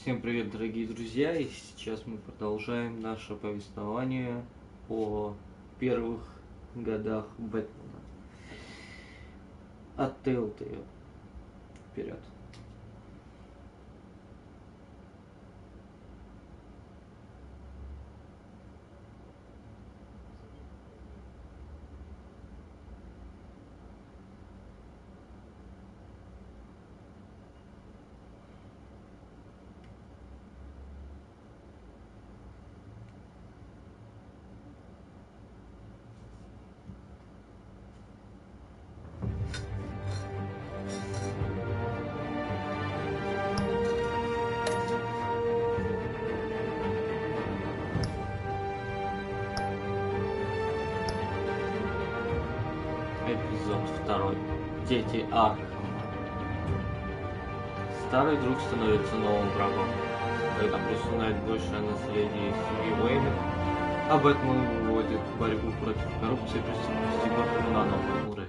Всем привет, дорогие друзья, и сейчас мы продолжаем наше повествование о первых годах Бэтмена. От Telltale. Вперед. Эпизод 2. Дети Аркхема. Старый друг становится новым врагом. Когда присунает большее наследие семьи Уэйна, а Бэтмен выводит борьбу против коррупции и преступности Готэма на новый уровень.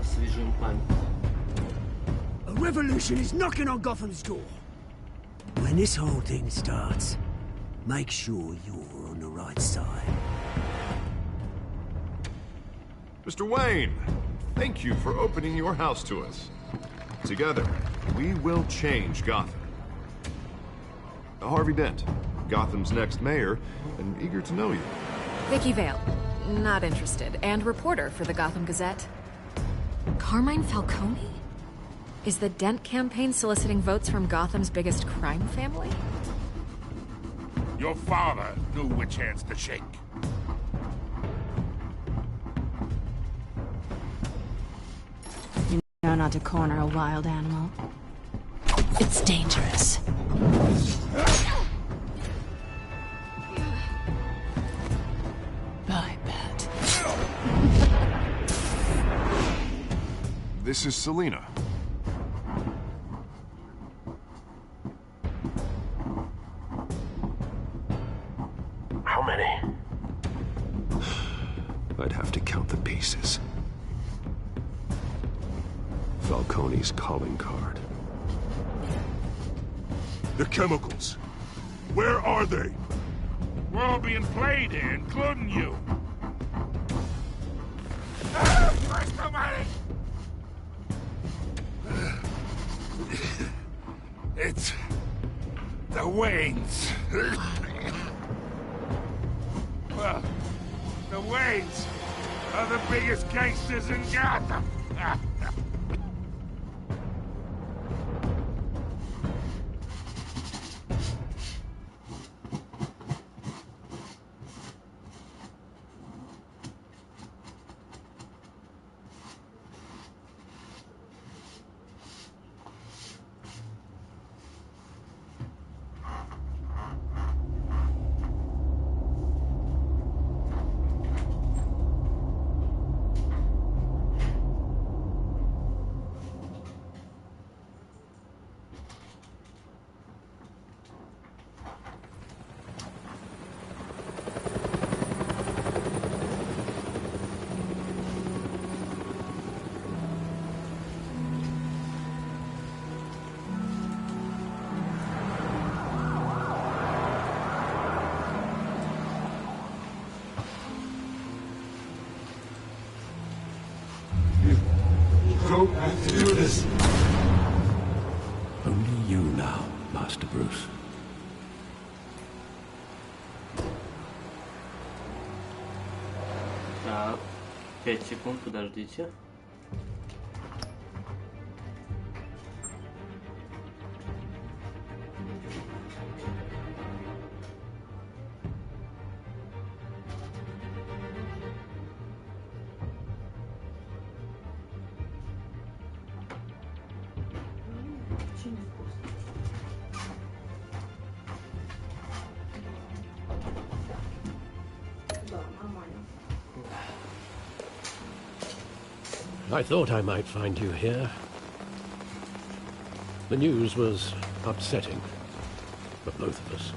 Освежим память. A revolution is knocking on Gotham's door. When this whole thing starts, make sure you're on the right side. Mr. Wayne, thank you for opening your house to us. Together, we will change Gotham. Harvey Dent, Gotham's next mayor, and eager to know you. Vicky Vale, not interested, and reporter for the Gotham Gazette. Carmine Falcone? Is the Dent campaign soliciting votes from Gotham's biggest crime family? Your father knew which hands to shake. You know not to corner a wild animal. It's dangerous. I bet. This is Selina. How many? I'd have to count the pieces. Falcone's calling card. The chemicals. Where are they? We're all being played here, including you. Where's the money? It's the Waynes. Well, the Waynes are the biggest gangsters in Gotham. Don't have to do this. Only you now, Master Bruce. Так, 5 секунд, подождите. I thought I might find you here. The news was upsetting for both of us.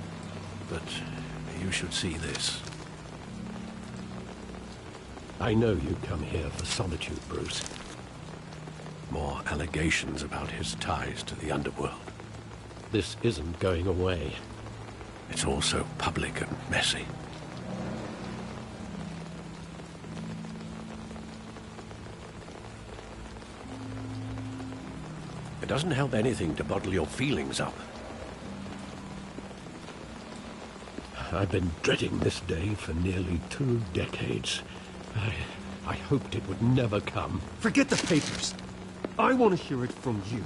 But you should see this. I know you come here for solitude, Bruce. More allegations about his ties to the underworld. This isn't going away. It's all so public and messy. It doesn't help anything to bottle your feelings up. I've been dreading this day for nearly 2 decades. I hoped it would never come. Forget the papers. I want to hear it from you.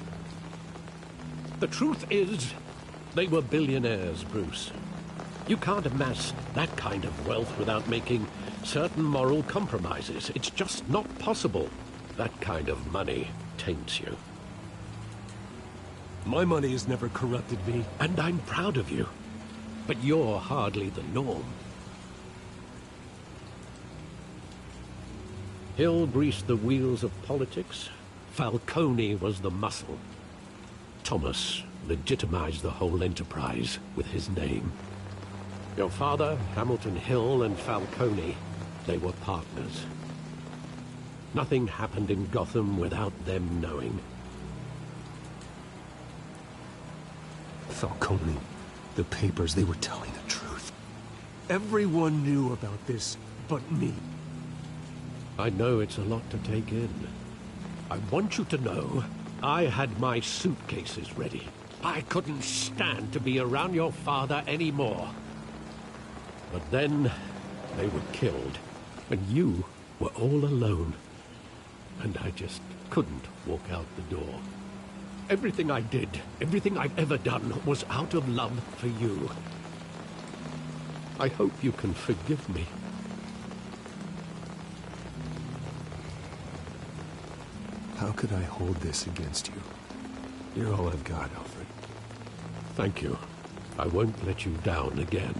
The truth is, they were billionaires, Bruce. You can't amass that kind of wealth without making certain moral compromises. It's just not possible. That kind of money taints you. My money has never corrupted me. And I'm proud of you. But you're hardly the norm. Hill greased the wheels of politics. Falcone was the muscle. Thomas legitimized the whole enterprise with his name. Your father, Hamilton Hill, and Falcone, they were partners. Nothing happened in Gotham without them knowing. Falcone, the papers, they were telling the truth. Everyone knew about this but me. I know it's a lot to take in. I want you to know I had my suitcases ready. I couldn't stand to be around your father anymore. But then they were killed, and you were all alone. And I just couldn't walk out the door. Everything I did, everything I've ever done, was out of love for you. I hope you can forgive me. How could I hold this against you? You're all I've got, Alfred. Thank you. I won't let you down again.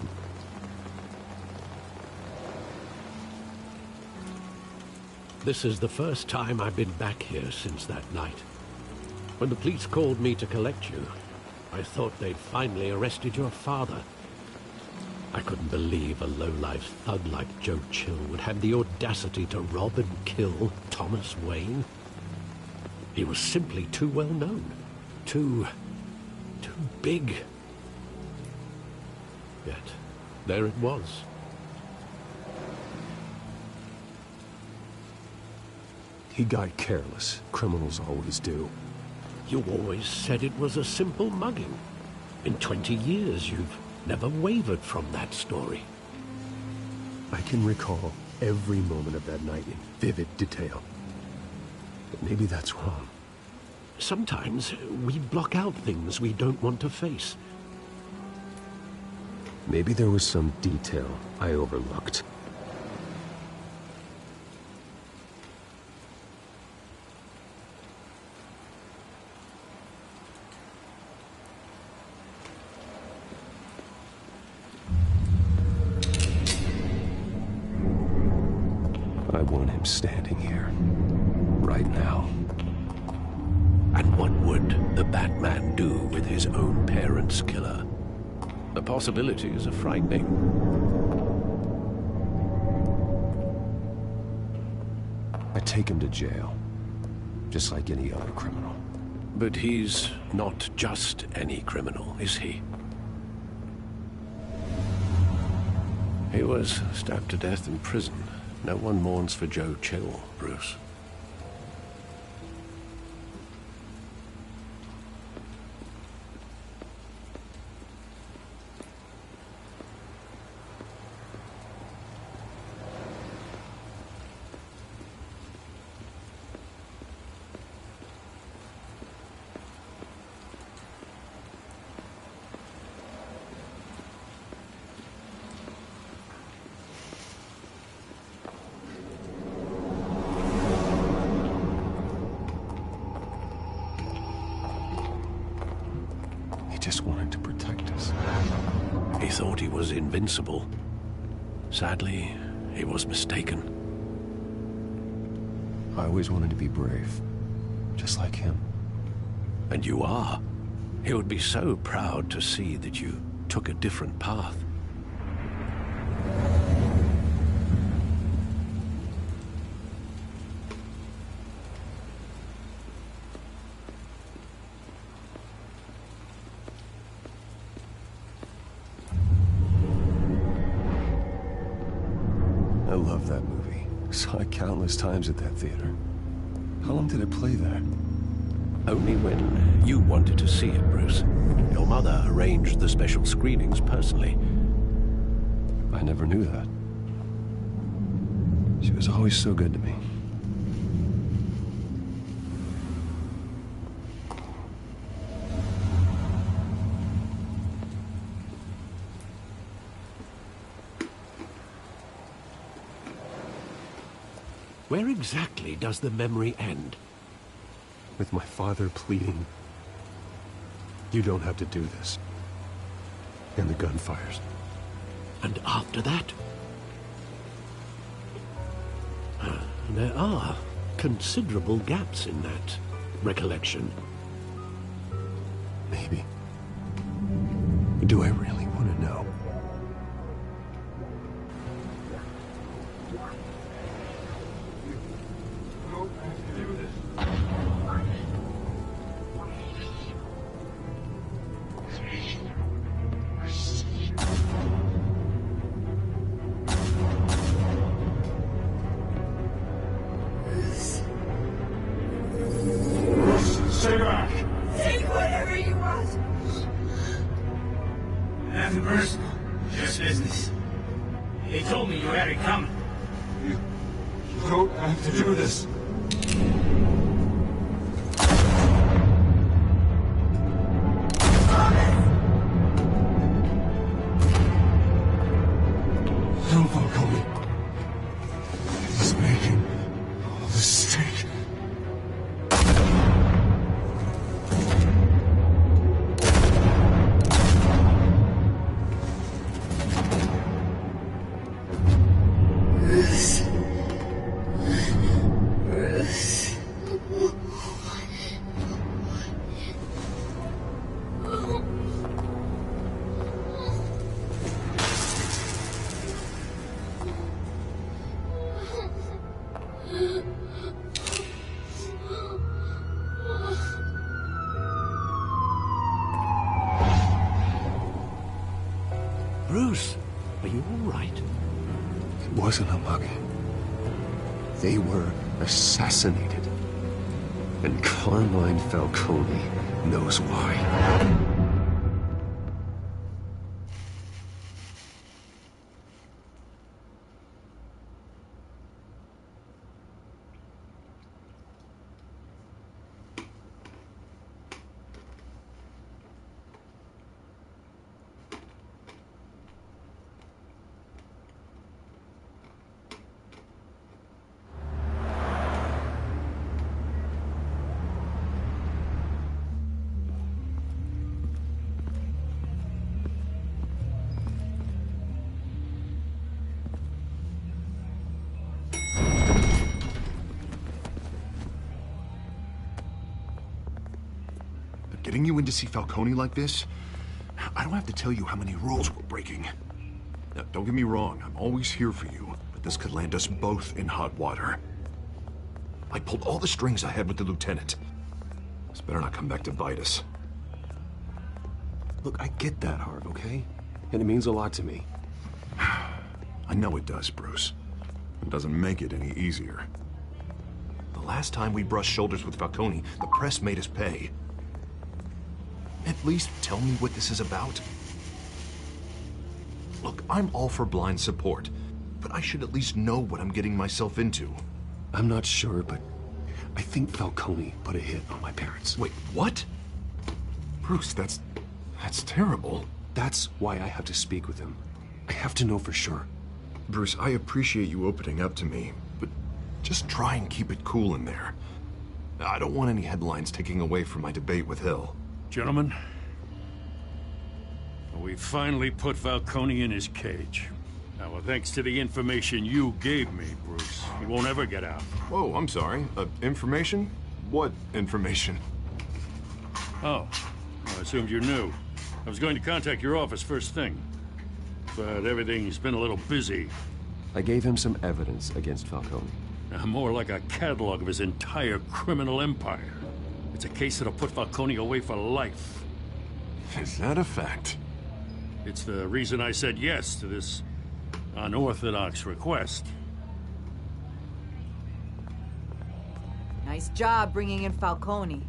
This is the first time I've been back here since that night. When the police called me to collect you, I thought they'd finally arrested your father. I couldn't believe a low-life thug like Joe Chill would have the audacity to rob and kill Thomas Wayne. He was simply too well known. Too big. Yet, there it was. He got careless. Criminals always do. You always said it was a simple mugging. In 20 years, you've never wavered from that story. I can recall every moment of that night in vivid detail. But maybe that's wrong. Sometimes we block out things we don't want to face. Maybe there was some detail I overlooked. I want him standing here, right now. And what would the Batman do with his own parents' killer? The possibilities are frightening. I take him to jail, just like any other criminal. But he's not just any criminal, is he? He was stabbed to death in prison. No one mourns for Joe Chill, Bruce. He just wanted to protect us. He thought he was invincible. Sadly, he was mistaken. I always wanted to be brave, just like him. And you are. He would be so proud to see that you took a different path. I love that movie. Saw it countless times at that theater. How long did it play there? Only when you wanted to see it, Bruce. Your mother arranged the special screenings personally. I never knew that. She was always so good to me. Where exactly does the memory end? With my father pleading, "You don't have to do this." And the gun fires. And after that? There are considerable gaps in that recollection. Maybe. Do I really want to know? Stay back! Take whatever you want. Nothing personal, just business. They told me you had it coming. You don't have to do this. No, Falcone. He's making a mistake. Bruce, are you all right? It wasn't a mug. They were assassinated. And Carmine Falcone knows why. Getting you in to see Falcone like this? I don't have to tell you how many rules we're breaking. Now, don't get me wrong, I'm always here for you, but this could land us both in hot water. I pulled all the strings I had with the lieutenant. This better not come back to bite us. Look, I get that, Harv, okay? And it means a lot to me. I know it does, Bruce. It doesn't make it any easier. The last time we brushed shoulders with Falcone, the press made us pay. At least tell me what this is about. Look, I'm all for blind support, but I should at least know what I'm getting myself into. I'm not sure, but I think Falcone put a hit on my parents. Wait, what? Bruce, that's terrible. That's why I have to speak with him. I have to know for sure. Bruce, I appreciate you opening up to me, but just try and keep it cool in there. I don't want any headlines taking away from my debate with Hill. Gentlemen, we finally put Falcone in his cage. Now, thanks to the information you gave me, Bruce, he won't ever get out. Whoa, I'm sorry. Information? What information? Oh, I assumed you knew. I was going to contact your office first thing. But everything's been a little busy. I gave him some evidence against Falcone. More like a catalog of his entire criminal empire. It's a case that'll put Falcone away for life. Is that a fact? It's the reason I said yes to this unorthodox request. Nice job bringing in Falcone.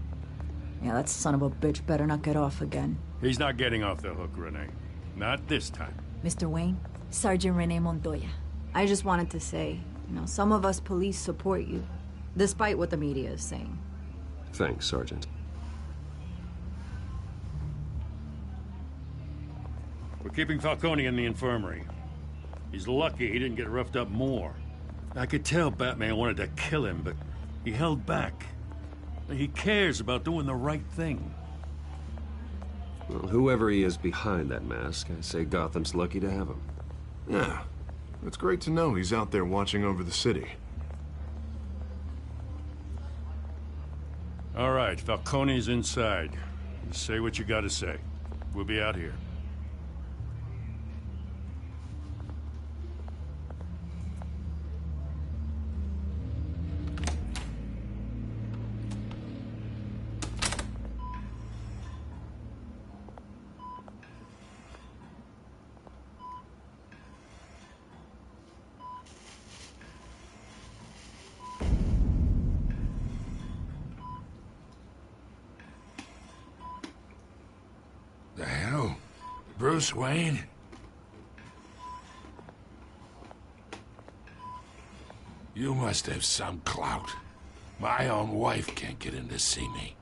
Yeah, that son of a bitch better not get off again. He's not getting off the hook, Renee. Not this time. Mr. Wayne, Sergeant Renee Montoya. I just wanted to say, some of us police support you, despite what the media is saying. Thanks, Sergeant. We're keeping Falcone in the infirmary. He's lucky he didn't get roughed up more. I could tell Batman wanted to kill him, but he held back. He cares about doing the right thing. Well, whoever he is behind that mask, I say Gotham's lucky to have him. Yeah, it's great to know he's out there watching over the city. All right, Falcone's inside. You say what you gotta say. We'll be out here. The hell? Bruce Wayne? You must have some clout. My own wife can't get in to see me.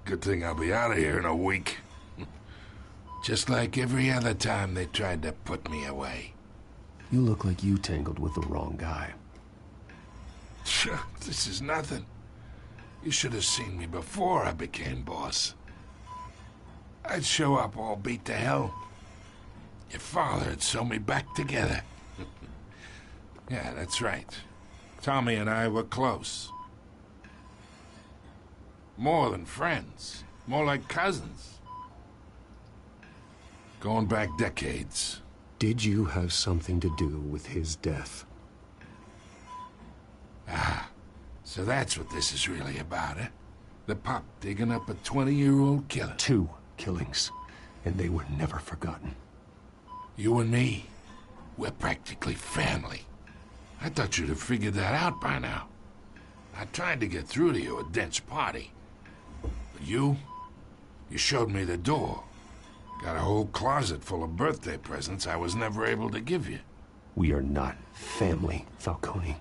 Good thing I'll be out of here in a week. Just like every other time they tried to put me away. You look like you tangled with the wrong guy. This is nothing. You should have seen me before I became boss. I'd show up all beat to hell. Your father had sewn me back together. Yeah, that's right. Tommy and I were close. More than friends. More like cousins. Going back decades. Did you have something to do with his death? Ah, so that's what this is really about, eh? The pup digging up a 20-year-old killer. 2 killings, and they were never forgotten. You and me, we're practically family. I thought you'd have figured that out by now. I tried to get through to you at Dent's party. But you showed me the door. Got a whole closet full of birthday presents I was never able to give you. We are not family, Falcone.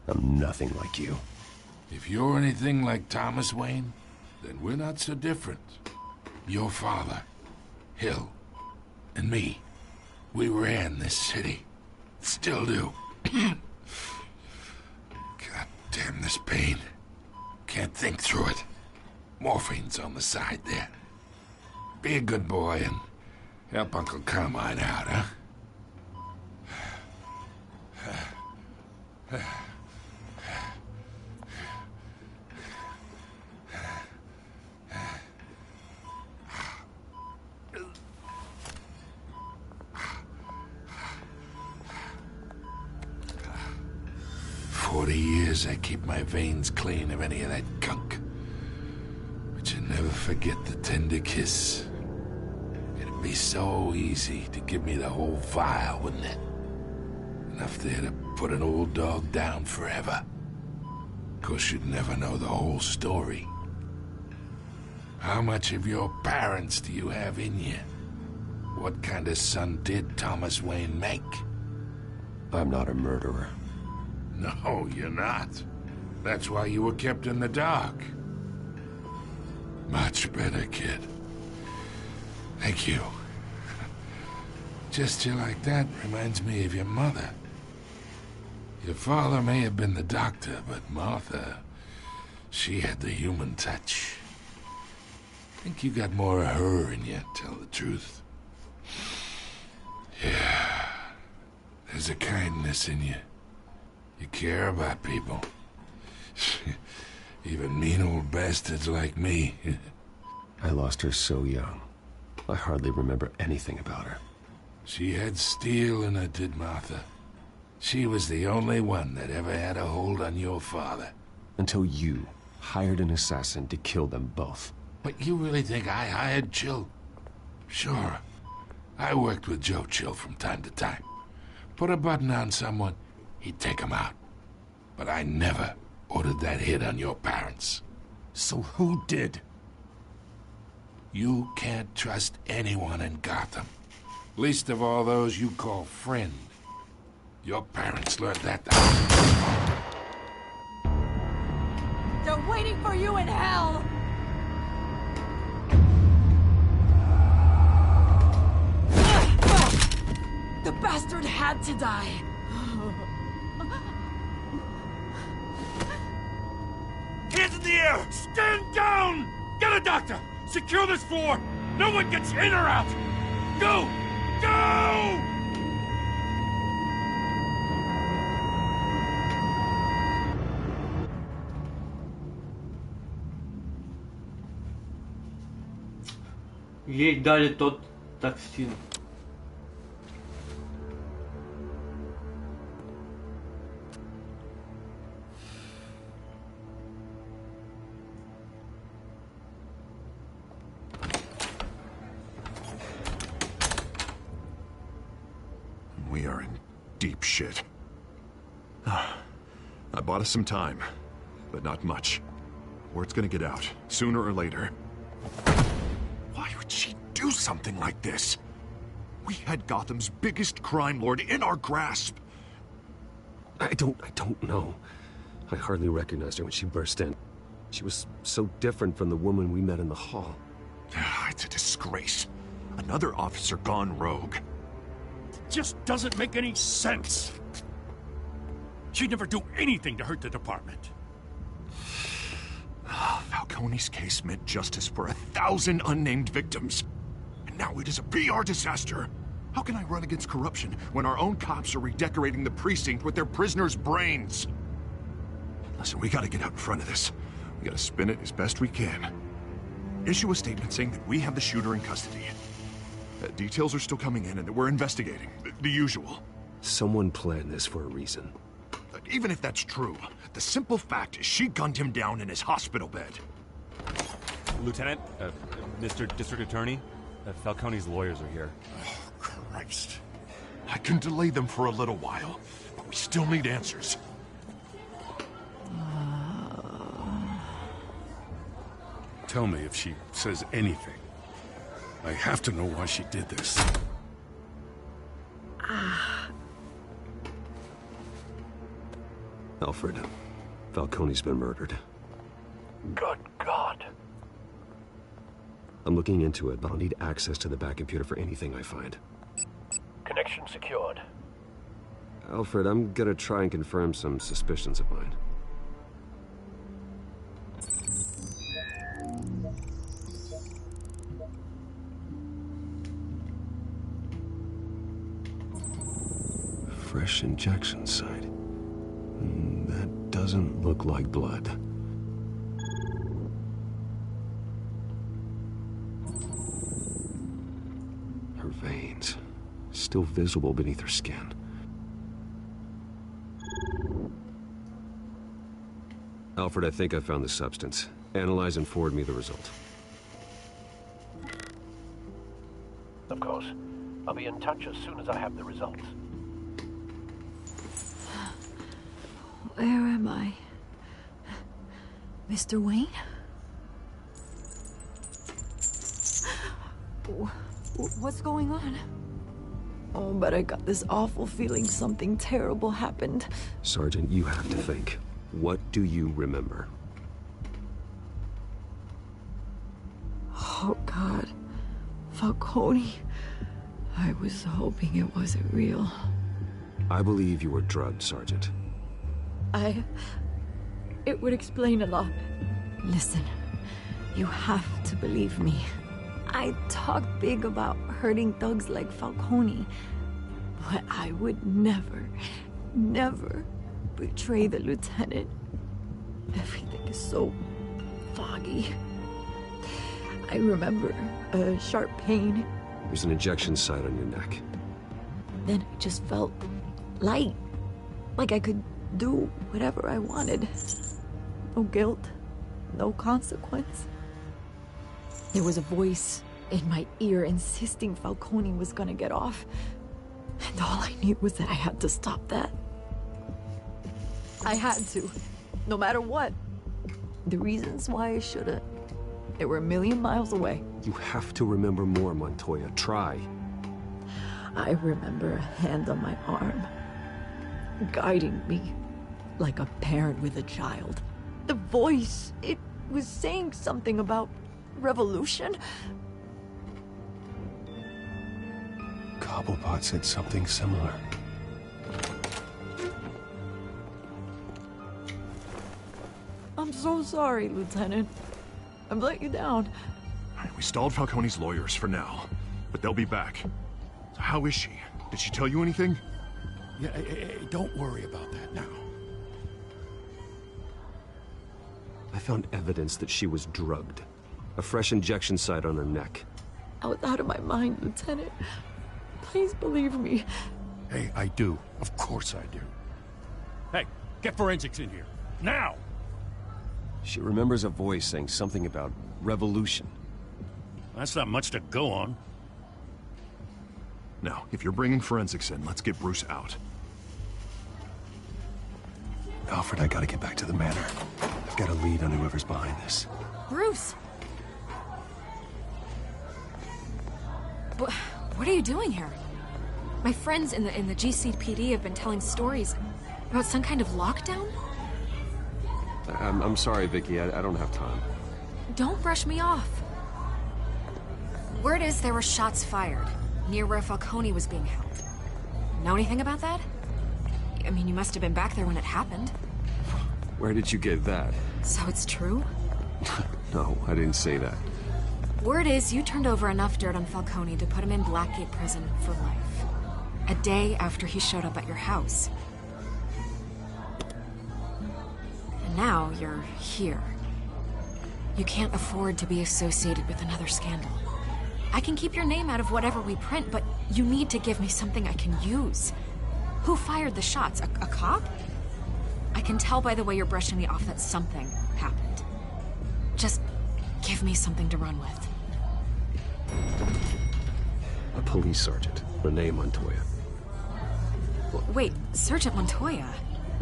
I'm nothing like you. If you're anything like Thomas Wayne, then we're not so different. Your father, Hill, and me, we ran this city. Still do. God damn this pain. Can't think through it. Morphine's on the side there. Be a good boy and help Uncle Carmine out, huh? 40 years I keep my veins clean of any of that gunk. But you never forget the tender kiss. It'd be so easy to give me the whole file, wouldn't it? Enough there to put an old dog down forever. Of course, you'd never know the whole story. How much of your parents do you have in you? What kind of son did Thomas Wayne make? I'm not a murderer. No, you're not. That's why you were kept in the dark. Much better, kid. Thank you. Gesture like that reminds me of your mother. Your father may have been the doctor, but Martha, she had the human touch. I think you got more of her in you, tell the truth. Yeah. There's a kindness in you. You care about people. Even mean old bastards like me. I lost her so young. I hardly remember anything about her. She had steel in her, did Martha. She was the only one that ever had a hold on your father. Until you hired an assassin to kill them both. But you really think I hired Chill? Sure. I worked with Joe Chill from time to time. Put a button on someone, he'd take him out. But I never ordered that hit on your parents. So who did? You can't trust anyone in Gotham. Least of all those you call friend. Your parents learned that. They're waiting for you in hell! The bastard had to die. Hands in the air! Stand down! Get a doctor! Secure this floor! No one gets in or out! Go! Go! Ей дали тот токсин. We are in deep shit. I bought us some time, but not much. Word's gonna get out, sooner or later. Why would she do something like this? We had Gotham's biggest crime lord in our grasp. I don't know. I hardly recognized her when she burst in. She was so different from the woman we met in the hall. It's a disgrace. Another officer gone rogue. Just doesn't make any sense. She'd never do anything to hurt the department. Falcone's case meant justice for 1,000 unnamed victims. And now it is a PR disaster. How can I run against corruption when our own cops are redecorating the precinct with their prisoners' brains? Listen, we gotta get out in front of this. We gotta spin it as best we can. Issue a statement saying that we have the shooter in custody. Details are still coming in and that we're investigating. The usual. Someone planned this for a reason. Even if that's true, the simple fact is she gunned him down in his hospital bed. Lieutenant, Mr. District Attorney, Falcone's lawyers are here. Oh, Christ. I can delay them for a little while, but we still need answers. Tell me if she says anything. I have to know why she did this. Alfred, Falcone's been murdered. Good God. I'm looking into it, but I'll need access to the back computer for anything I find. Connection secured. Alfred, I'm gonna try and confirm some suspicions of mine. Fresh injection site. That doesn't look like blood. Her veins, still visible beneath her skin. Alfred, I think I found the substance. Analyze and forward me the result. Of course. I'll be in touch as soon as I have the results. Where am I? Mr. Wayne? What's going on? Oh, but I got this awful feeling something terrible happened. Sergeant, you have to think. What do you remember? Oh, God. Falcone. I was hoping it wasn't real. I believe you were drugged, Sergeant. It would explain a lot. Listen, you have to believe me. I talk big about hurting thugs like Falcone, but I would never, never betray the lieutenant. Everything is so foggy. I remember a sharp pain. There's an injection site on your neck. Then I just felt light. Like I could do whatever I wanted. No guilt, no consequence. There was a voice in my ear insisting Falcone was gonna get off. And all I knew was that I had to stop that. I had to, no matter what. The reasons why I shouldn't, they were a million miles away. You have to remember more, Montoya. Try. I remember a hand on my arm, guiding me like a parent with a child. The voice, it was saying something about revolution. Cobblepot said something similar. I'm so sorry, Lieutenant. I've let you down. We stalled Falcone's lawyers for now, but they'll be back. So how is she? Did she tell you anything? Yeah, don't worry about that now. I found evidence that she was drugged. A fresh injection site on her neck. I was out of my mind, Lieutenant. Please believe me. Hey, I do. Of course I do. Hey, get forensics in here. Now! She remembers a voice saying something about revolution. That's not much to go on. Now, if you're bringing forensics in, let's get Bruce out. Alfred, I gotta get back to the manor. I've got a lead on whoever's behind this. Bruce! What are you doing here? My friends in the GCPD have been telling stories about some kind of lockdown? I'm sorry, Vicky. I don't have time. Don't brush me off. Word is there were shots fired near where Falcone was being held. Know anything about that? I mean, you must have been back there when it happened. Where did you get that? So it's true? No, I didn't say that. Word is you turned over enough dirt on Falcone to put him in Blackgate Prison for life. A day after he showed up at your house. And now you're here. You can't afford to be associated with another scandal. I can keep your name out of whatever we print, but you need to give me something I can use. Who fired the shots? A cop? I can tell by the way you're brushing me off that something happened. Just give me something to run with. A police sergeant, Renee Montoya. Wait, Sergeant Montoya?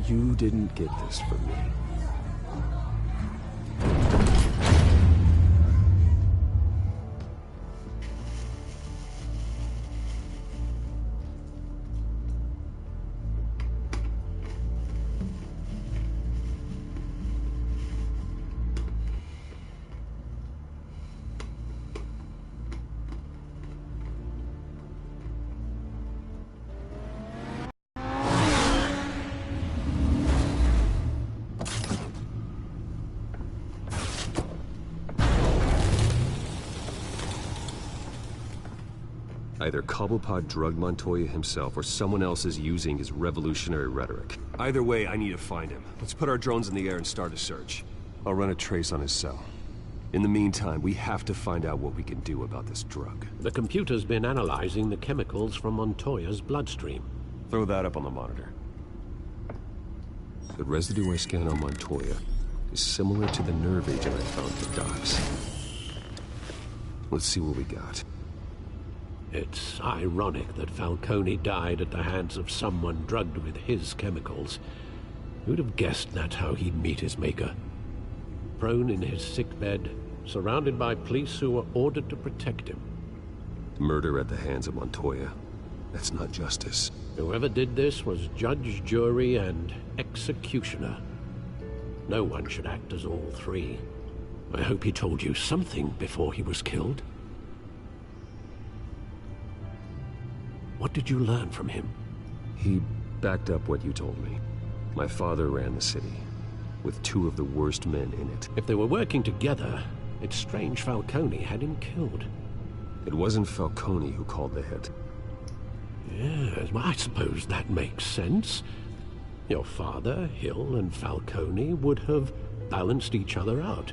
You didn't get this from me. Either Cobblepot drugged Montoya himself, or someone else is using his revolutionary rhetoric. Either way, I need to find him. Let's put our drones in the air and start a search. I'll run a trace on his cell. In the meantime, we have to find out what we can do about this drug. The computer's been analyzing the chemicals from Montoya's bloodstream. Throw that up on the monitor. The residue I scan on Montoya is similar to the nerve agent I found for Docs. Let's see what we got. It's ironic that Falcone died at the hands of someone drugged with his chemicals. Who'd have guessed that's how he'd meet his maker? Prone in his sickbed, surrounded by police who were ordered to protect him. Murder at the hands of Montoya. That's not justice. Whoever did this was judge, jury, and executioner. No one should act as all three. I hope he told you something before he was killed. What did you learn from him? He backed up what you told me. My father ran the city, with two of the worst men in it. If they were working together, it's strange Falcone had him killed. It wasn't Falcone who called the hit. Yes, well, I suppose that makes sense. Your father, Hill, and Falcone would have balanced each other out.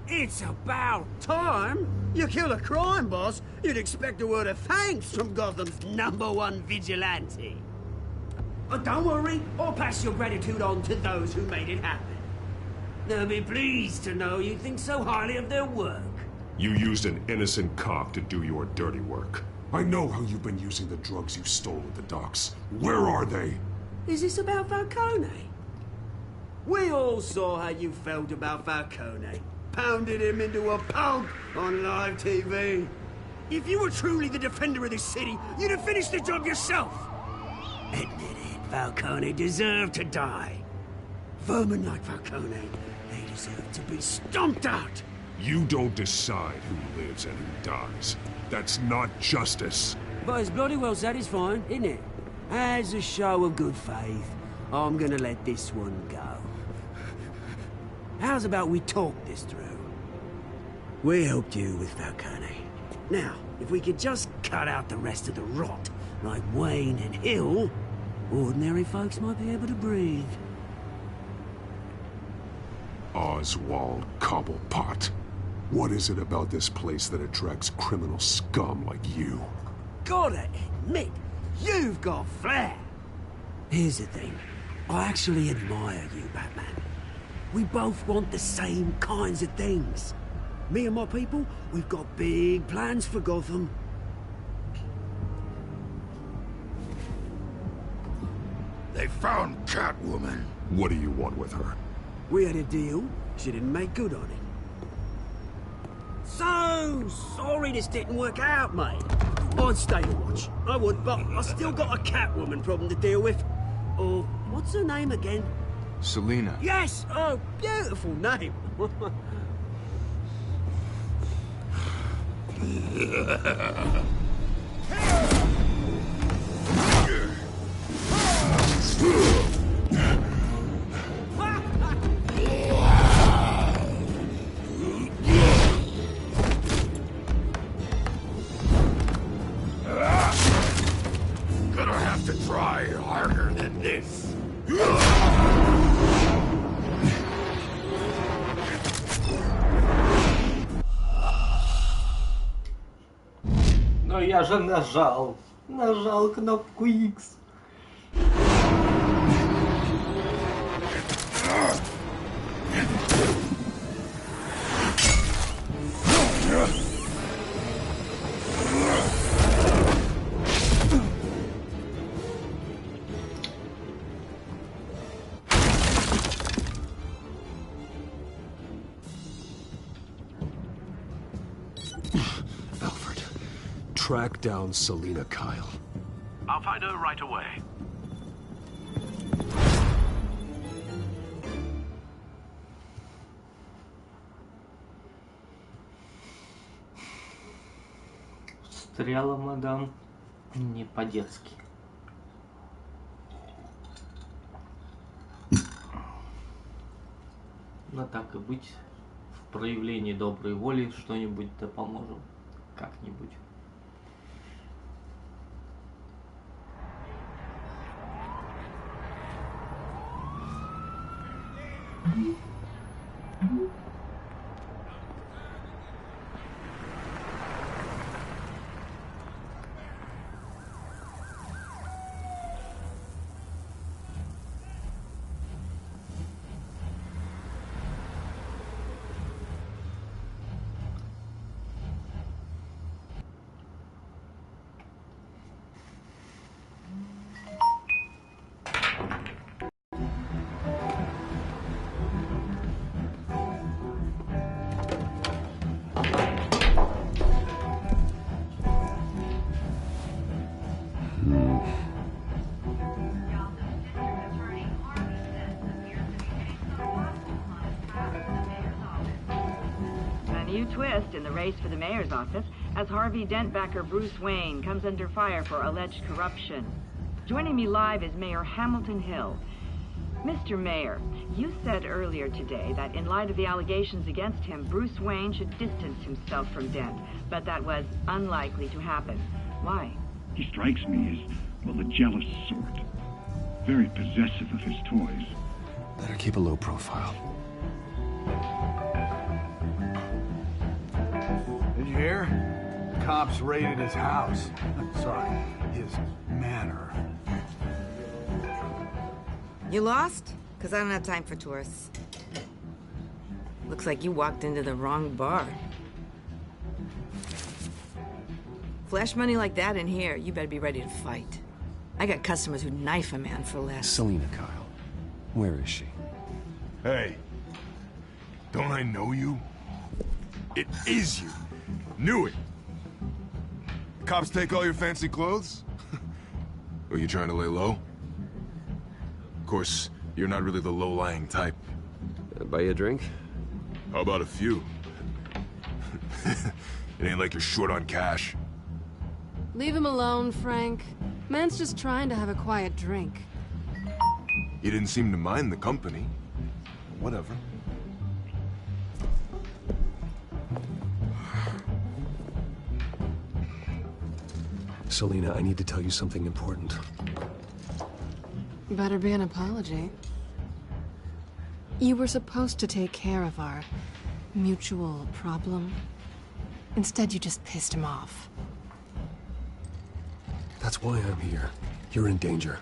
It's about time. You kill a crime boss, you'd expect a word of thanks from Gotham's #1 vigilante. But don't worry, I'll pass your gratitude on to those who made it happen. They'll be pleased to know you think so highly of their work. You used an innocent cop to do your dirty work. I know how you've been using the drugs you stole at the docks. Where are they? Is this about Falcone? We all saw how you felt about Falcone. Pounded him into a pulp on live TV. If you were truly the defender of this city, you'd have finished the job yourself. Admit it, Falcone deserved to die. Vermin like Falcone, they deserve to be stomped out. You don't decide who lives and who dies. That's not justice. But it's bloody well satisfying, isn't it? As a show of good faith, I'm gonna let this one go. How's about we talk this through? We helped you with Falcone. Now, if we could just cut out the rest of the rot, like Wayne and Hill, ordinary folks might be able to breathe. Oswald Cobblepot. What is it about this place that attracts criminal scum like you? Gotta admit, you've got flair. Here's the thing. I actually admire you, Batman. We both want the same kinds of things. Me and my people, we've got big plans for Gotham. They found Catwoman. What do you want with her? We had a deal. She didn't make good on it. So sorry this didn't work out, mate. I'd stay to watch. I would, but I still got a Catwoman problem to deal with. Or, what's her name again? Selina. Yes! Oh, beautiful name. Gonna have to try harder than this. Но я же нажал кнопку X. Track down Selina Kyle. I'll find her right away. Стряла мадам не по-детски. Но так и быть, в проявлении доброй воли что-нибудь да поможем. Как-нибудь. Twist in the race for the mayor's office as Harvey Dent backer Bruce Wayne comes under fire for alleged corruption. Joining me live is Mayor Hamilton Hill. Mr. Mayor, you said earlier today that in light of the allegations against him, Bruce Wayne should distance himself from Dent, but that was unlikely to happen. Why? He strikes me as, well, the jealous sort. Very possessive of his toys. Better keep a low profile. you hear? Cops raided his house. Sorry, his manor. You lost? Because I don't have time for tourists. Looks like you walked into the wrong bar. Flash money like that in here, you better be ready to fight. I got customers who'd knife a man for less. Selina Kyle. Where is she? Hey. Don't I know you? It is you. Knew it. Cops take all your fancy clothes? Are you trying to lay low? Of course, you're not really the low-lying type. Buy you a drink? How about a few? It ain't like you're short on cash. Leave him alone, Frank. Man's just trying to have a quiet drink. You didn't seem to mind the company. Whatever. Selina, I need to tell you something important. Better be an apology. You were supposed to take care of our mutual problem. Instead, you just pissed him off. That's why I'm here. You're in danger.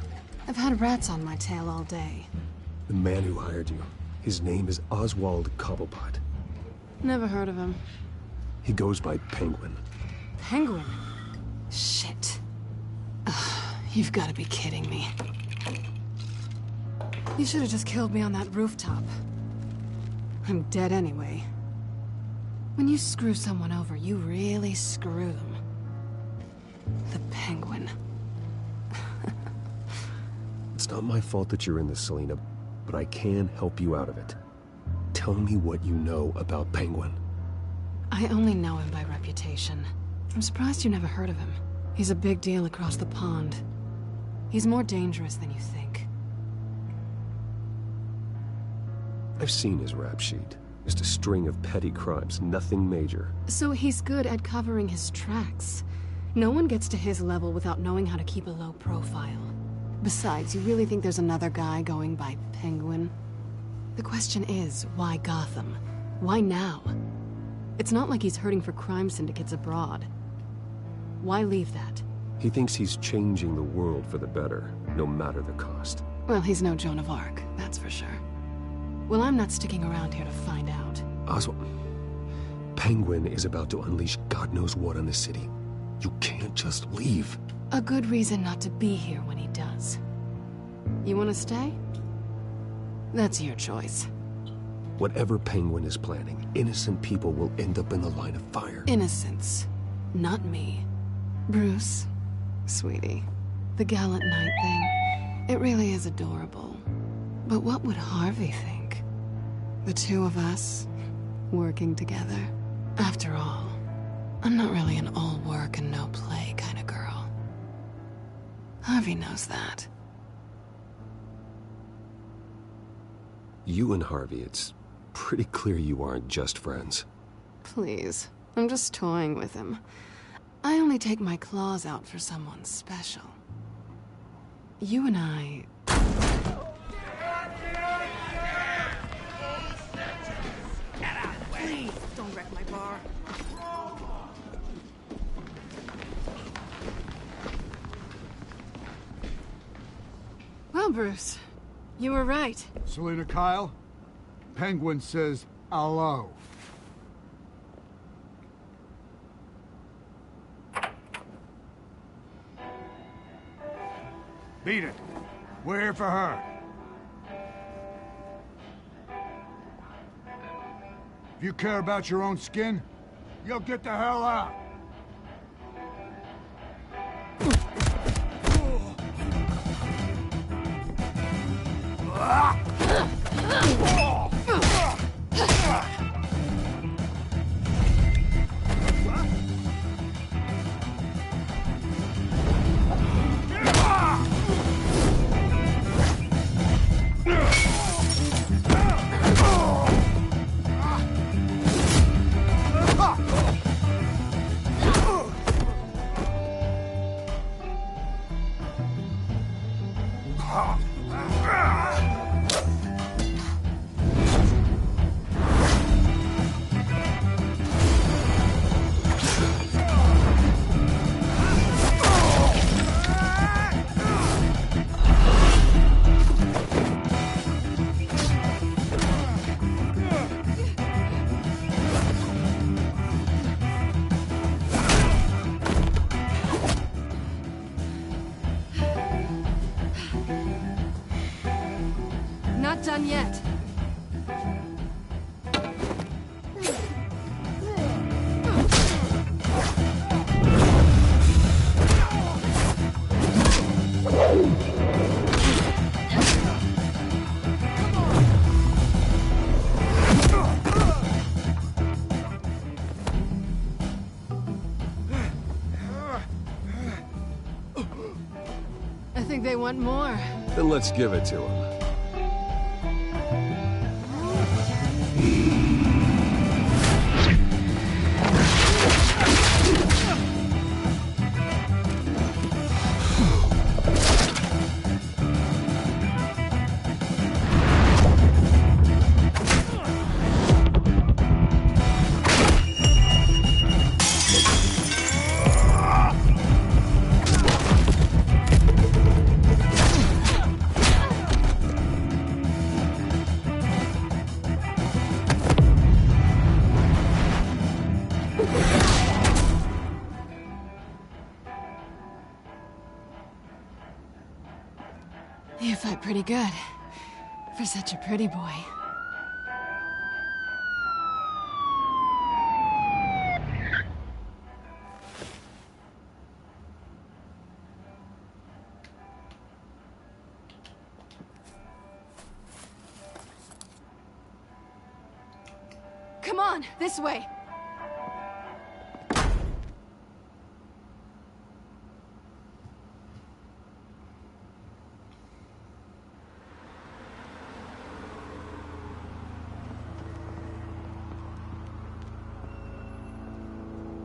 I've had rats on my tail all day. The man who hired you, his name is Oswald Cobblepot. Never heard of him. He goes by Penguin. Penguin? Shit. Ugh, you've got to be kidding me. You should have just killed me on that rooftop. I'm dead anyway. When you screw someone over, you really screw them. The Penguin. It's not my fault that you're in this, Selina, but I can help you out of it. Tell me what you know about Penguin. I only know him by reputation. I'm surprised you never heard of him. He's a big deal across the pond. He's more dangerous than you think. I've seen his rap sheet. Just a string of petty crimes, nothing major. So he's good at covering his tracks. No one gets to his level without knowing how to keep a low profile. Besides, you really think there's another guy going by Penguin? The question is, why Gotham? Why now? It's not like he's hurting for crime syndicates abroad. Why leave that? He thinks he's changing the world for the better, no matter the cost. Well, he's no Joan of Arc, that's for sure. Well, I'm not sticking around here to find out. Oswald, Penguin is about to unleash God knows what on the city. You can't just leave. A good reason not to be here when he does. You want to stay? That's your choice. Whatever Penguin is planning, innocent people will end up in the line of fire. Innocence. Not me. Bruce, sweetie, the gallant knight thing, it really is adorable. But what would Harvey think? The two of us, working together. After all, I'm not really an all work and no play kind of girl. Harvey knows that. You and Harvey, it's pretty clear you aren't just friends. Please, I'm just toying with him. I only take my claws out for someone special. You and I... Please, don't wreck my bar. Well, Bruce, you were right. Selina Kyle, Penguin says hello. Beat it. We're here for her. If you care about your own skin, you'll get the hell out. done yet. I think they want more. Then let's give it to them. You fight pretty good. For such a pretty boy. Come on, this way.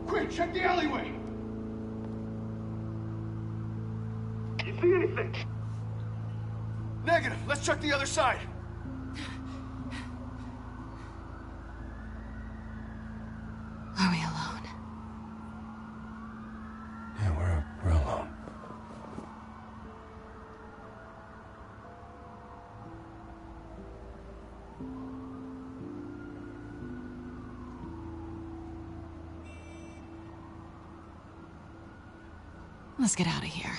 Quick, check the alleyway! You see anything? Negative. Let's check the other side. Are we alone? Yeah, we're alone. Let's get out of here.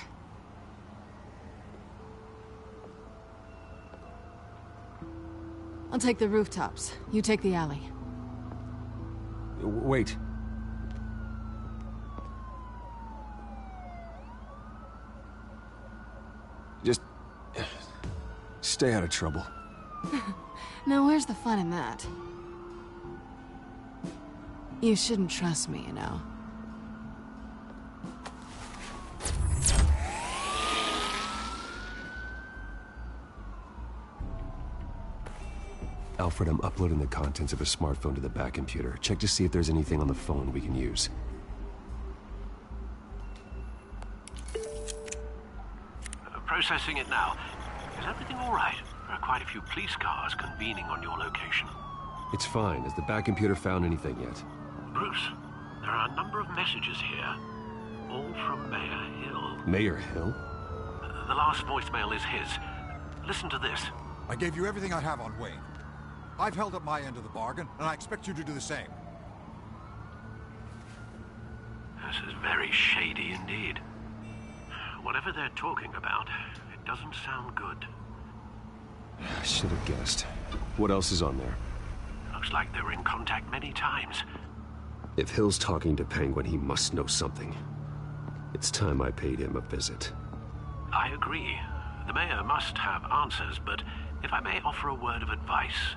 I'll take the rooftops. You take the alley. Wait. Just stay out of trouble. Now, where's the fun in that? You shouldn't trust me, you know. Alfred, I'm uploading the contents of a smartphone to the back computer. Check to see if there's anything on the phone we can use. Processing it now. Is everything all right? There are quite a few police cars convening on your location. It's fine. Has the back computer found anything yet? Bruce, there are a number of messages here. All from Mayor Hill. Mayor Hill? The last voicemail is his. Listen to this. I gave you everything I have on Wayne. I've held up my end of the bargain, and I expect you to do the same. This is very shady indeed. Whatever they're talking about, it doesn't sound good. I should have guessed. What else is on there? Looks like they were in contact many times. If Hill's talking to Penguin, he must know something. It's time I paid him a visit. I agree. The mayor must have answers, but if I may offer a word of advice.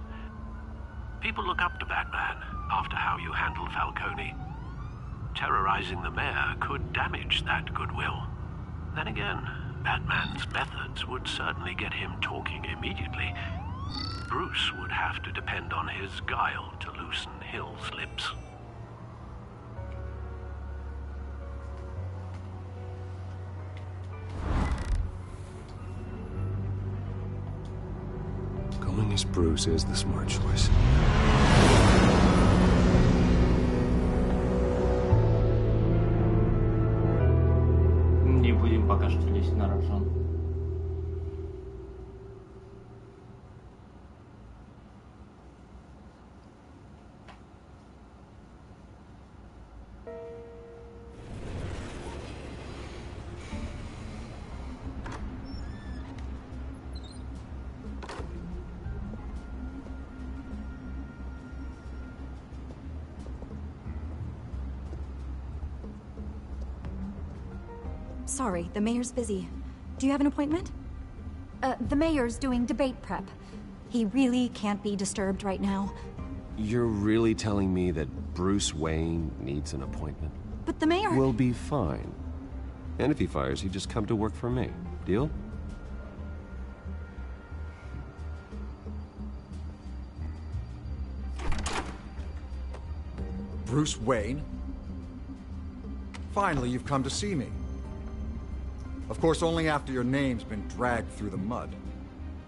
People look up to Batman after how you handled Falcone. Terrorizing the mayor could damage that goodwill. Then again, Batman's methods would certainly get him talking immediately. Bruce would have to depend on his guile to loosen Hill's lips. Going as Bruce is the smart choice. Не будем пока что лезть на рожон. sorry. The mayor's busy. Do you have an appointment? The mayor's doing debate prep. He really can't be disturbed right now. You're really telling me that Bruce Wayne needs an appointment? But the mayor... We'll be fine. And if he fires, you just come to work for me. Deal? Bruce Wayne? Finally, you've come to see me. Of course, only after your name's been dragged through the mud.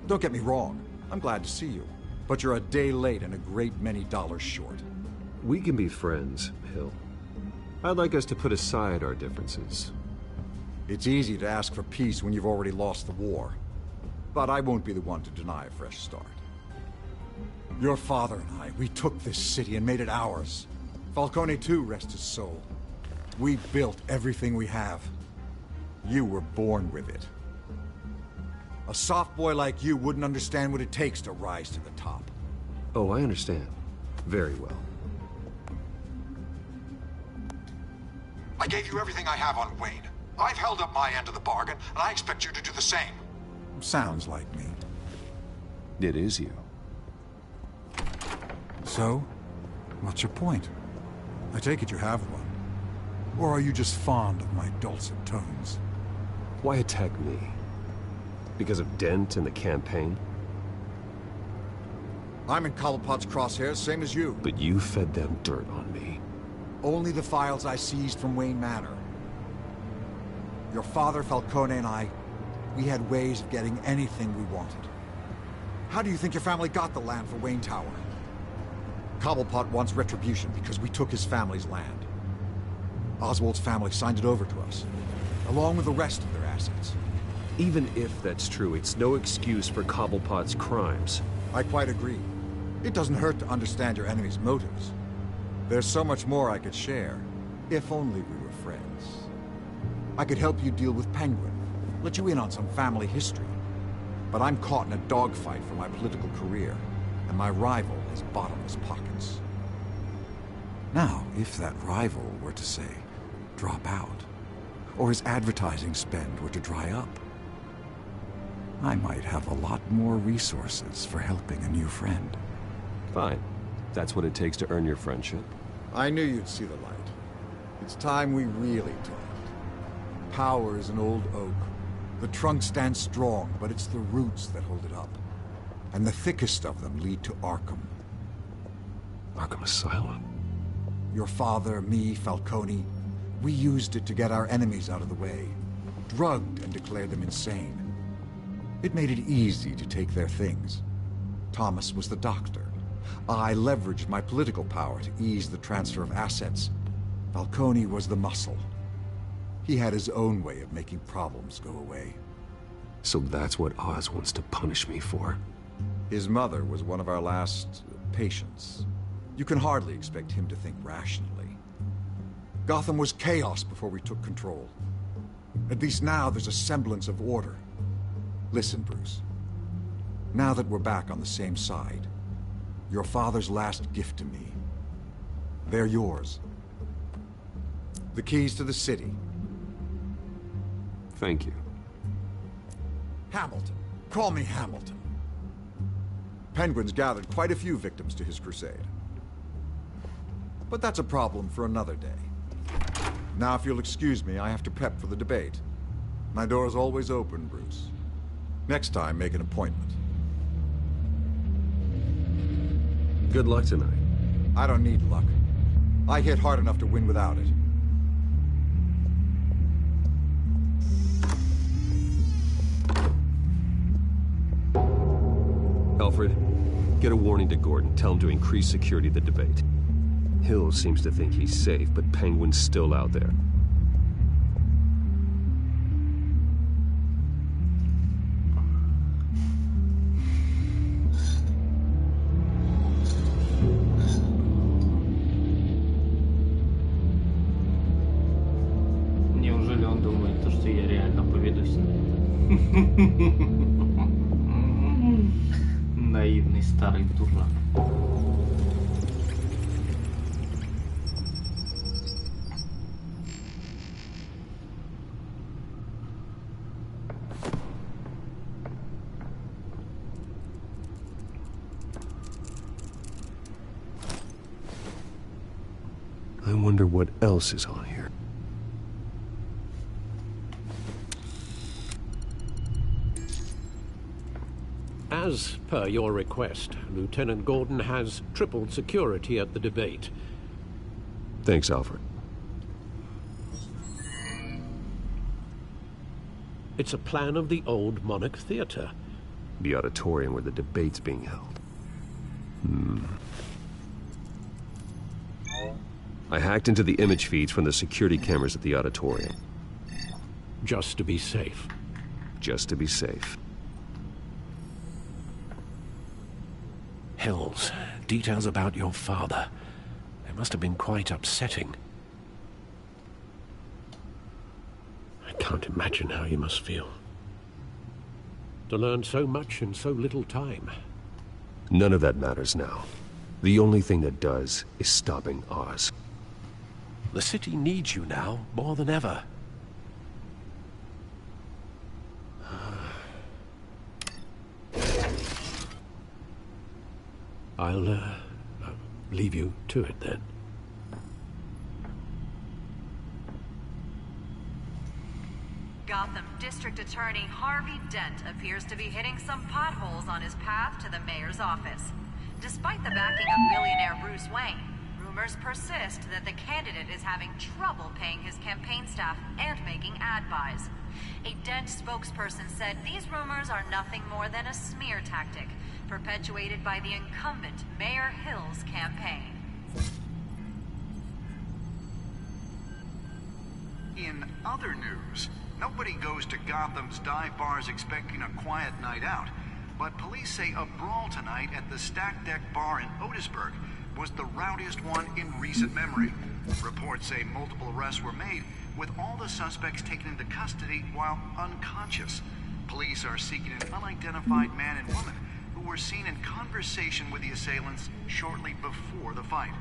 Don't get me wrong, I'm glad to see you. But you're a day late and a great many dollars short. We can be friends, Hill. I'd like us to put aside our differences. It's easy to ask for peace when you've already lost the war. But I won't be the one to deny a fresh start. Your father and I, we took this city and made it ours. Falcone too, rest his soul. We built everything we have. You were born with it. A soft boy like you wouldn't understand what it takes to rise to the top. Oh, I understand. Very well. I gave you everything I have on Wayne. I've held up my end of the bargain, and I expect you to do the same. Sounds like me. It is you. So, what's your point? I take it you have one. Or are you just fond of my dulcet tones? Why attack me? Because of Dent and the campaign? I'm in Cobblepot's crosshairs, same as you. But you fed them dirt on me. Only the files I seized from Wayne Manor. Your father, Falcone, and I, we had ways of getting anything we wanted. How do you think your family got the land for Wayne Tower? Cobblepot wants retribution because we took his family's land. Oswald's family signed it over to us, along with the rest of their assets. Even if that's true, it's no excuse for Cobblepot's crimes. I quite agree. It doesn't hurt to understand your enemy's motives. There's so much more I could share, if only we were friends. I could help you deal with Penguin, let you in on some family history. But I'm caught in a dogfight for my political career, and my rival has bottomless pockets. Now, if that rival were to say, drop out, or his advertising spend were to dry up, I might have a lot more resources for helping a new friend. Fine. That's what it takes to earn your friendship. I knew you'd see the light. It's time we really talked. Power is an old oak. The trunk stands strong, but it's the roots that hold it up. And the thickest of them lead to Arkham. Arkham Asylum? Your father, me, Falcone, we used it to get our enemies out of the way. Drugged and declared them insane. It made it easy to take their things. Thomas was the doctor. I leveraged my political power to ease the transfer of assets. Falcone was the muscle. He had his own way of making problems go away. So that's what Oz wants to punish me for? His mother was one of our last patients. You can hardly expect him to think rationally. Gotham was chaos before we took control. At least now there's a semblance of order. Listen, Bruce. Now that we're back on the same side, your father's last gift to me, they're yours. The keys to the city. Thank you. Hamilton. Call me Hamilton. Penguin's gathered quite a few victims to his crusade. But that's a problem for another day. Now, if you'll excuse me, I have to prep for the debate. My door is always open, Bruce. Next time, make an appointment. Good luck tonight. I don't need luck. I hit hard enough to win without it. Alfred, get a warning to Gordon. Tell him to increase security at the debate. Hill seems to think he's safe, but Penguin's still out there. Неужели он думает, что я реально поведусь с ним? Наивный старый дурак. wonder what else is on here. As per your request, Lieutenant Gordon has tripled security at the debate. Thanks, Alfred. It's a plan of the old Monarch Theater. The auditorium where the debate's being held. I hacked into the image feeds from the security cameras at the auditorium. Just to be safe. Just to be safe. Hills, details about your father. They must have been quite upsetting. I can't imagine how you must feel. To learn so much in so little time. None of that matters now. The only thing that does is stopping Oz. The city needs you now, more than ever. I'll leave you to it then. Gotham District Attorney Harvey Dent appears to be hitting some potholes on his path to the mayor's office. Despite the backing of billionaire Bruce Wayne, rumors persist that the candidate is having trouble paying his campaign staff and making ad buys. A Dent spokesperson said these rumors are nothing more than a smear tactic, perpetuated by the incumbent Mayor Hill's campaign. In other news, nobody goes to Gotham's dive bars expecting a quiet night out, but police say a brawl tonight at the Stack Deck Bar in Otisburg was the rowdiest one in recent memory. Reports say multiple arrests were made, with all the suspects taken into custody while unconscious. Police are seeking an unidentified man and woman who were seen in conversation with the assailants shortly before the fight.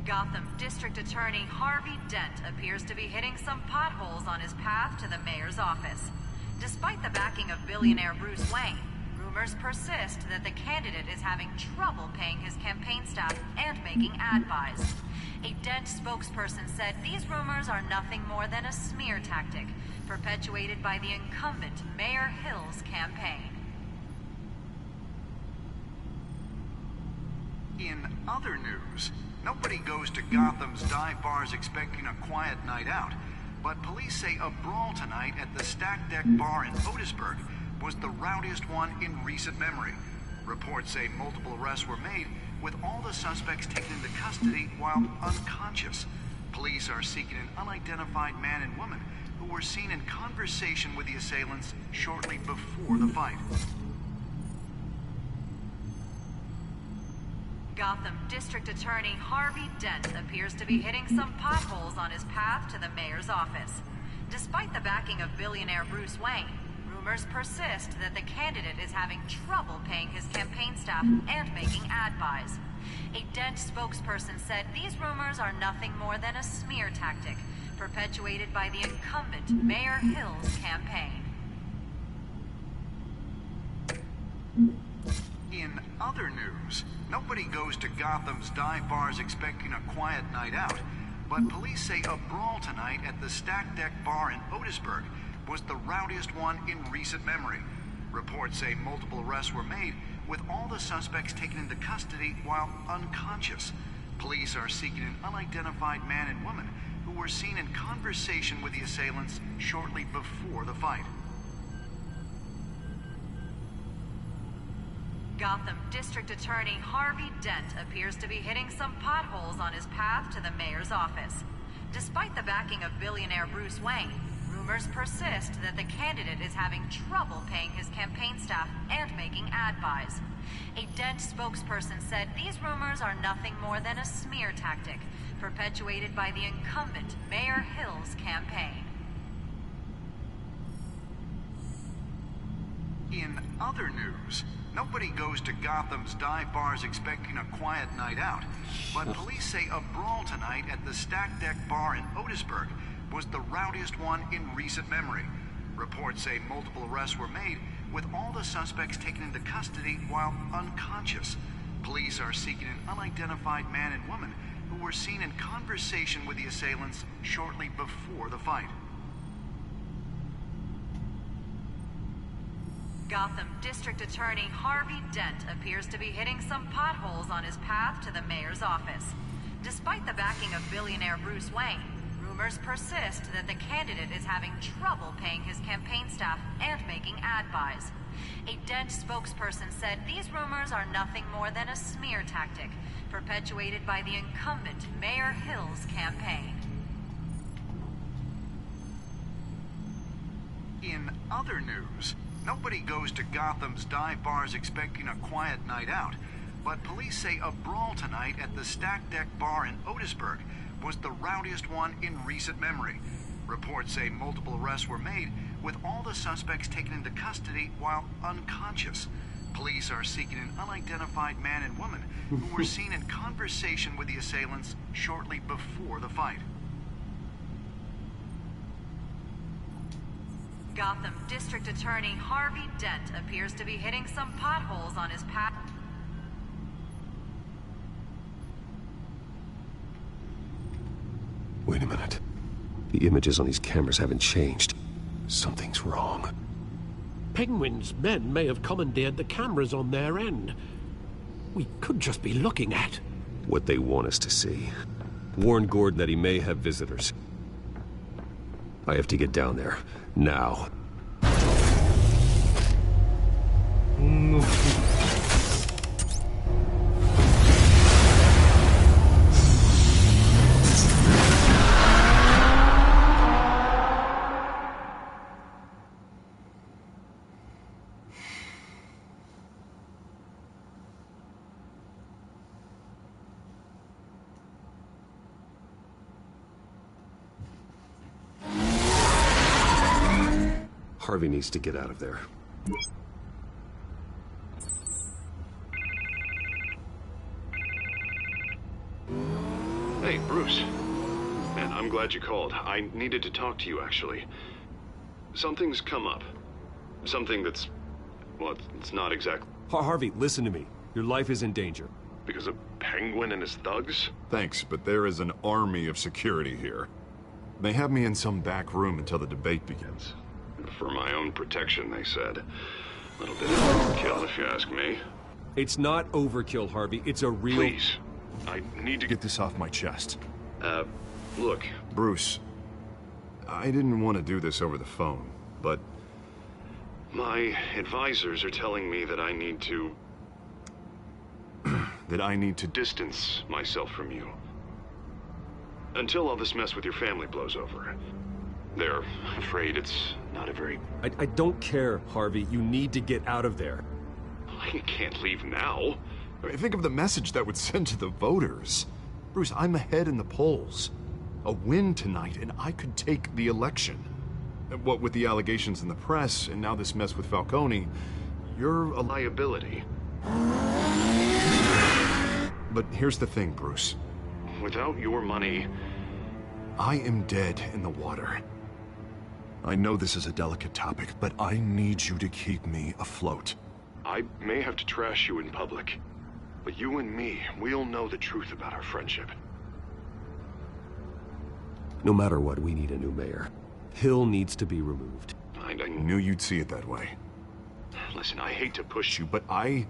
Gotham District Attorney Harvey Dent appears to be hitting some potholes on his path to the mayor's office. Despite the backing of billionaire Bruce Wayne, rumors persist that the candidate is having trouble paying his campaign staff and making ad buys. A Dent spokesperson said these rumors are nothing more than a smear tactic, perpetuated by the incumbent Mayor Hill's campaign. In other news, nobody goes to Gotham's dive bars expecting a quiet night out, but police say a brawl tonight at the Stack Deck Bar in Otisburg was the rowdiest one in recent memory. Reports say multiple arrests were made, with all the suspects taken into custody while unconscious. Police are seeking an unidentified man and woman who were seen in conversation with the assailants shortly before the fight. Gotham District Attorney Harvey Dent appears to be hitting some potholes on his path to the mayor's office. Despite the backing of billionaire Bruce Wayne, rumors persist that the candidate is having trouble paying his campaign staff and making ad buys. A Dent spokesperson said these rumors are nothing more than a smear tactic, perpetuated by the incumbent Mayor Hill's campaign. In other news, nobody goes to Gotham's dive bars expecting a quiet night out, but police say a brawl tonight at the Stack Deck Bar in Otisburg was the rowdiest one in recent memory. Reports say multiple arrests were made, with all the suspects taken into custody while unconscious. Police are seeking an unidentified man and woman who were seen in conversation with the assailants shortly before the fight. Gotham District Attorney Harvey Dent appears to be hitting some potholes on his path to the mayor's office. Despite the backing of billionaire Bruce Wayne, rumors persist that the candidate is having trouble paying his campaign staff and making ad buys. A Dent spokesperson said these rumors are nothing more than a smear tactic, perpetuated by the incumbent Mayor Hill's campaign. In other news, nobody goes to Gotham's dive bars expecting a quiet night out, but police say a brawl tonight at the Stack Deck Bar in Otisburg was the rowdiest one in recent memory. Reports say multiple arrests were made, with all the suspects taken into custody while unconscious. Police are seeking an unidentified man and woman who were seen in conversation with the assailants shortly before the fight. Gotham District Attorney Harvey Dent appears to be hitting some potholes on his path to the mayor's office. Despite the backing of billionaire Bruce Wayne, rumors persist that the candidate is having trouble paying his campaign staff and making ad buys. A Dent spokesperson said these rumors are nothing more than a smear tactic, perpetuated by the incumbent Mayor Hill's campaign. In other news, nobody goes to Gotham's dive bars expecting a quiet night out, but police say a brawl tonight at the Stack Deck Bar in Otisburg was the rowdiest one in recent memory. Reports say multiple arrests were made, with all the suspects taken into custody while unconscious. Police are seeking an unidentified man and woman who were seen in conversation with the assailants shortly before the fight. Gotham District Attorney Harvey Dent appears to be hitting some potholes on his path. Wait a minute. The images on these cameras haven't changed. Something's wrong. Penguin's men may have commandeered the cameras on their end. We could just be looking at what they want us to see. Warn Gordon that he may have visitors. I have to get down there. Now. Harvey needs to get out of there. Hey, Bruce. Man, I'm glad you called. I needed to talk to you, actually. Something's come up. Something that's... well, it's not exactly... Harvey, listen to me. Your life is in danger. Because of Penguin and his thugs? Thanks, but there is an army of security here. They have me in some back room until the debate begins. For my own protection, they said. A little bit of overkill, if you ask me. It's not overkill, Harvey. It's a real... Please. I need to get this off my chest. Look. Bruce, I didn't want to do this over the phone, but... my advisors are telling me that I need to... that I need to distance myself from you. Until all this mess with your family blows over. They're afraid it's not a very... I don't care, Harvey. You need to get out of there. I can't leave now. I mean, think of the message that would send to the voters. Bruce, I'm ahead in the polls. A win tonight, and I could take the election. What with the allegations in the press, and now this mess with Falcone, you're a liability. But here's the thing, Bruce. Without your money... I am dead in the water. I know this is a delicate topic, but I need you to keep me afloat. I may have to trash you in public, but you and me, we'll know the truth about our friendship. No matter what, we need a new mayor. Hill needs to be removed. I knew you'd see it that way. Listen, I hate to push you, but I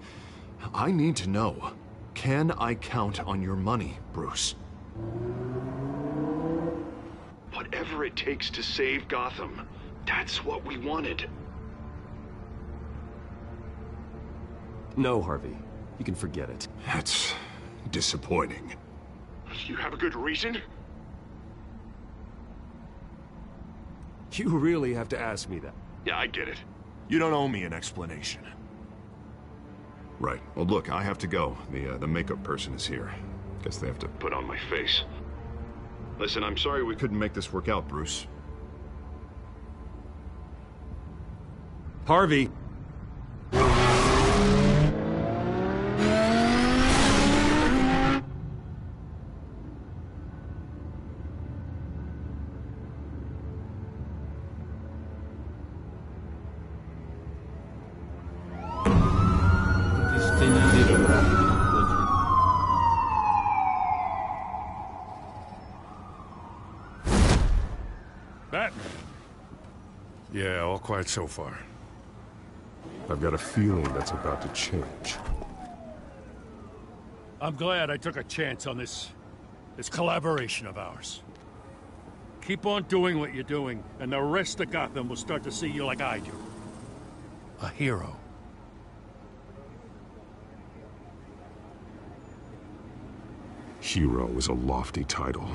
need to know. Can I count on your money, Bruce? Whatever it takes to save Gotham. That's what we wanted. No, Harvey. You can forget it. That's disappointing. You have a good reason? You really have to ask me that. Yeah, I get it. You don't owe me an explanation. Right. Well, look, I have to go. The makeup person is here. Guess they have to put on my face. Listen, I'm sorry we couldn't make this work out, Bruce. Harvey! Yeah, all quiet so far. I've got a feeling that's about to change. I'm glad I took a chance on this collaboration of ours. Keep on doing what you're doing, and the rest of Gotham will start to see you like I do. A hero. Hero is a lofty title.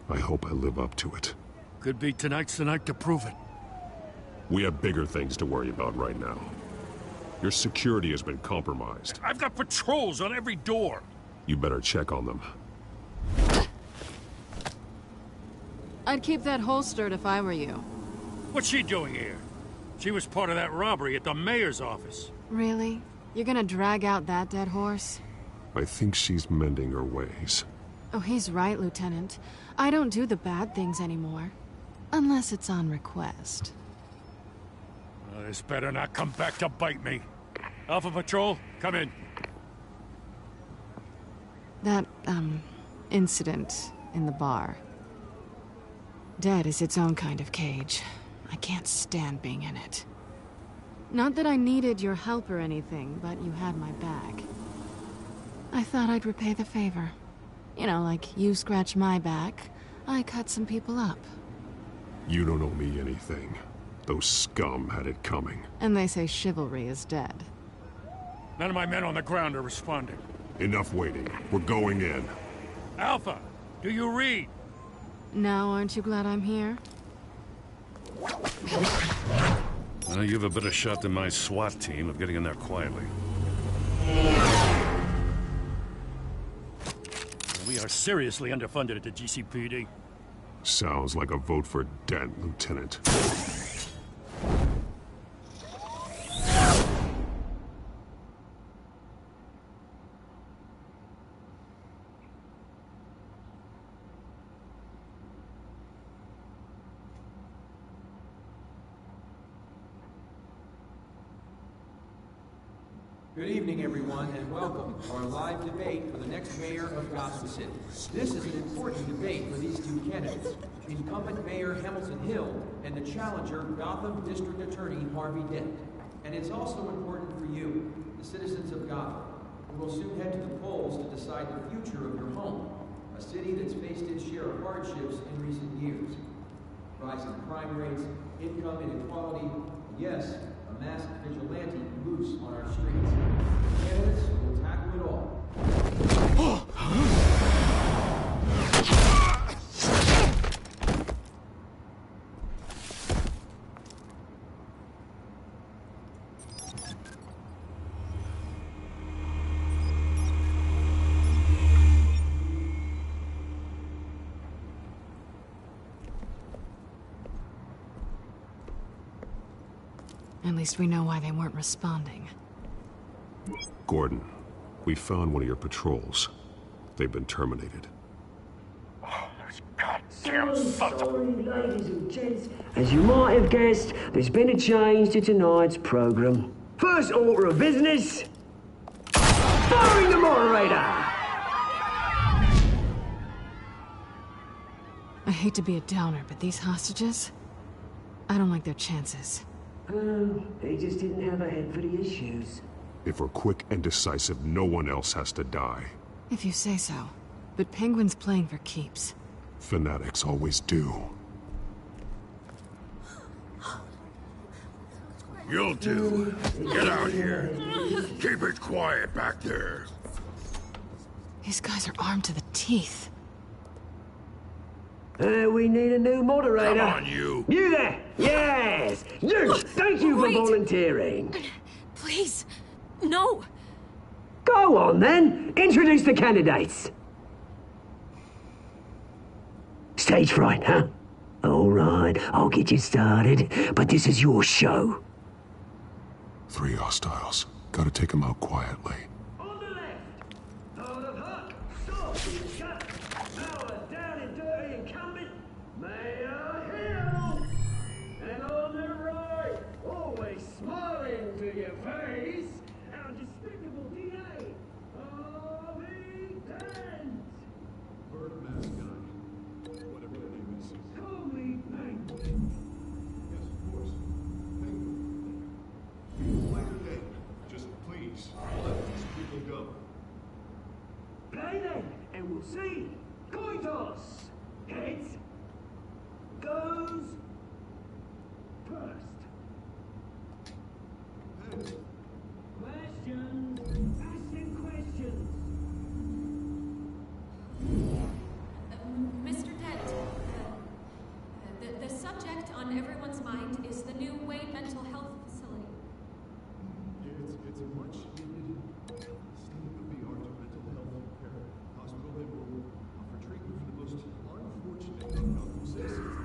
I hope I live up to it. Could be tonight's the night to prove it. We have bigger things to worry about right now. Your security has been compromised. I've got patrols on every door. You better check on them. I'd keep that holstered if I were you. What's she doing here? She was part of that robbery at the mayor's office. Really? You're gonna drag out that dead horse? I think she's mending her ways. Oh, he's right, Lieutenant. I don't do the bad things anymore. Unless it's on request. Well, this better not come back to bite me. Alpha Patrol, come in. That, incident in the bar. Dead is its own kind of cage. I can't stand being in it. Not that I needed your help or anything, but you had my back. I thought I'd repay the favor. You know, like you scratch my back, I cut some people up. You don't owe me anything. Those scum had it coming. And they say chivalry is dead. None of my men on the ground are responding. Enough waiting. We're going in. Alpha, do you read? Now, aren't you glad I'm here? Well, you have a better shot than my SWAT team of getting in there quietly. We are seriously underfunded at the GCPD. Sounds like a vote for Dent, Lieutenant. Good evening, everyone, and welcome to our live debate for the next mayor of Gotham City. This is an important debate for these two candidates, incumbent Mayor Hamilton Hill and the challenger, Gotham District Attorney Harvey Dent. And it's also important for you, the citizens of Gotham, who will soon head to the polls to decide the future of your home, a city that's faced its share of hardships in recent years. Rising crime rates, income inequality, and yes, a masked vigilante loose on our streets. Candidates will tackle it all. At least we know why they weren't responding. Gordon, we found one of your patrols. They've been terminated. Sorry, ladies and gents. As you might have guessed, there's been a change to tonight's program. First order of business, firing the moderator! I hate to be a downer, but these hostages? I don't like their chances. Oh, they just didn't have a head for the issues. If we're quick and decisive, no one else has to die. If you say so. But Penguin's playing for keeps. Fanatics always do. You'll do. Get out here. Keep it quiet back there. These guys are armed to the teeth. We need a new moderator. Come on, you. You there! Yes! You! Thank you for volunteering. Please, no. Go on, then. Introduce the candidates. Stage fright, huh? All right, I'll get you started, but this is your show. 3 hostiles. Gotta take them out quietly. On the left, out of Huck, soft and shut, our down and dirty incumbent, Mayor Hill. And on the right, always smiling to your face, our despicable DA, Harvey Dent. Bird mascot. Whatever the name is. Call me Penguin. Yes, of course. everyone's mind is the new Wayne Mental Health Facility. It's a much needed state-of-the-art mental health care hospital that will offer treatment for the most unfortunate of Gotham citizens.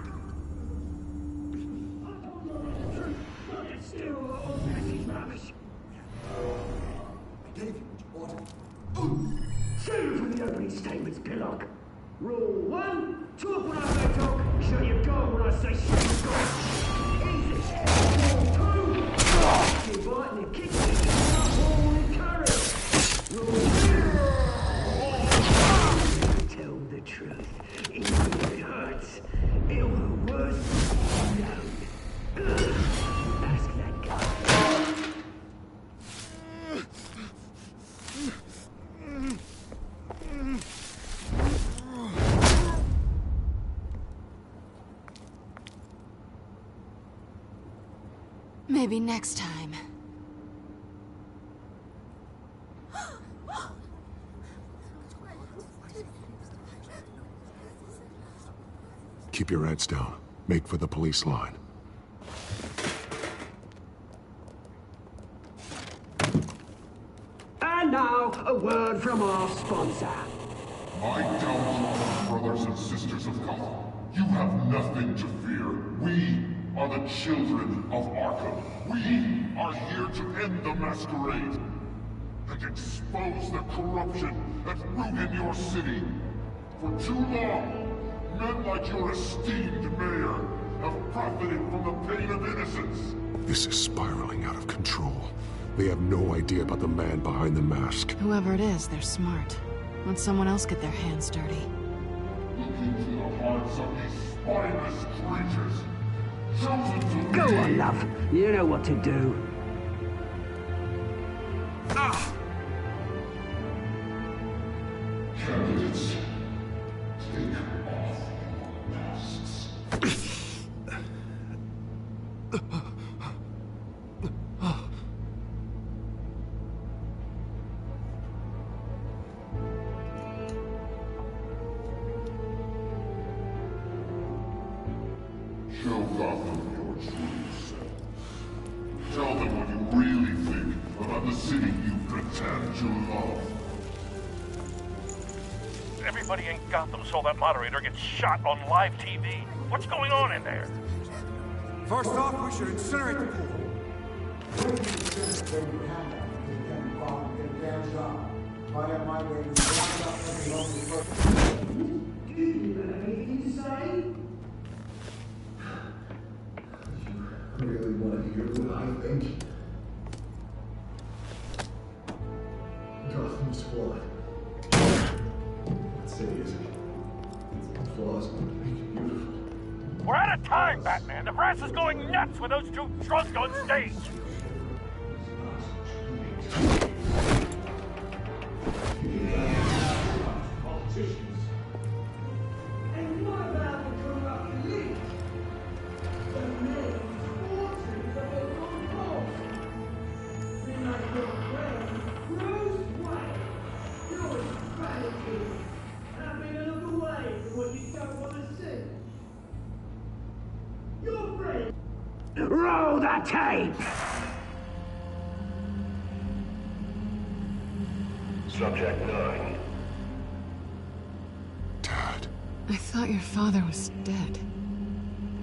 I gave you what you wanted. Save it for the opening statements, Pillock. Rule 1, talk when I say talk, show your guard when I say show your guard. Easy. Rule 2, you bite in the kitchen, all in courage. Rule 3, tell the truth, even if it hurts. Ill the worst, known. Ask that guy. Maybe next time. Keep your heads down. Make for the police line. And now, a word from our sponsor. My downtrodden brothers and sisters of Gotham, you have nothing to fear. We are the children of Arkham. We are here to end the masquerade and expose the corruption that rooted your city. For too long, men like your esteemed mayor have profited from the pain of innocence. This is spiraling out of control. They have no idea about the man behind the mask. Whoever it is, they're smart. Let someone else get their hands dirty. Look into the hearts of these spineless creatures. Chosen to Go lead. on, love. You know what to do. Candidates, take off your masks. Show Gotham your true self. Tell them what you really think about the city you pretend to love. Everybody in Gotham saw that moderator get shot on live TV. What's going on in there? First off, we should incinerate the pool. Really want to hear what I think? Gotham's flawed. What city is it? It's flaws that make it beautiful. We're out of time, Batman. The press is going nuts with those two drunks on stage. Politicians. And what about the corrupt elite? The men fortunes of their own cause. Be like your friend, Bruce Wayne. Your strategy. Having a look away from what you don't want to see. Your friend. Roll the tape! Subject 9. I thought your father was dead.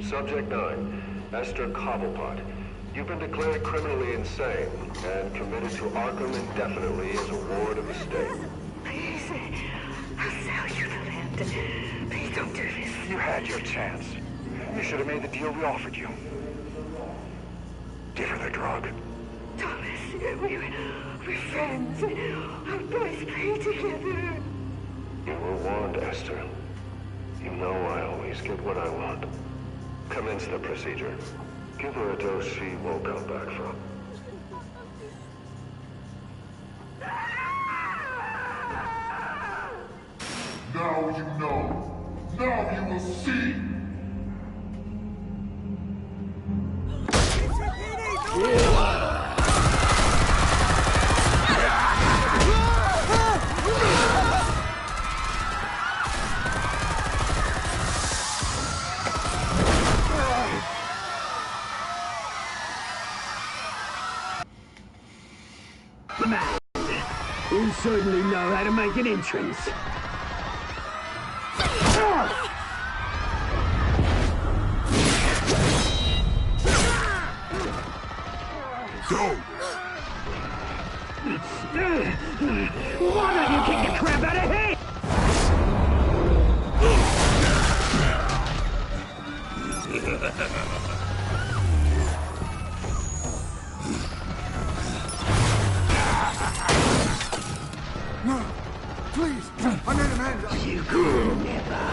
Subject 9. Esther Cobblepot. You've been declared criminally insane and committed to Arkham indefinitely as a ward of the state. Please, I'll sell you the land. Please don't do this. You had your chance. You should have made the deal we offered you. Give her the drug. Thomas, we're friends. Our boys play together. You were warned, Esther. You know I always get what I want. Commence the procedure. Give her a dose she won't come back from. Now you know. Now you will see. You certainly know how to make an entrance. Go! Why don't you kick the crap out of here? No! Please! I made an end! You could never.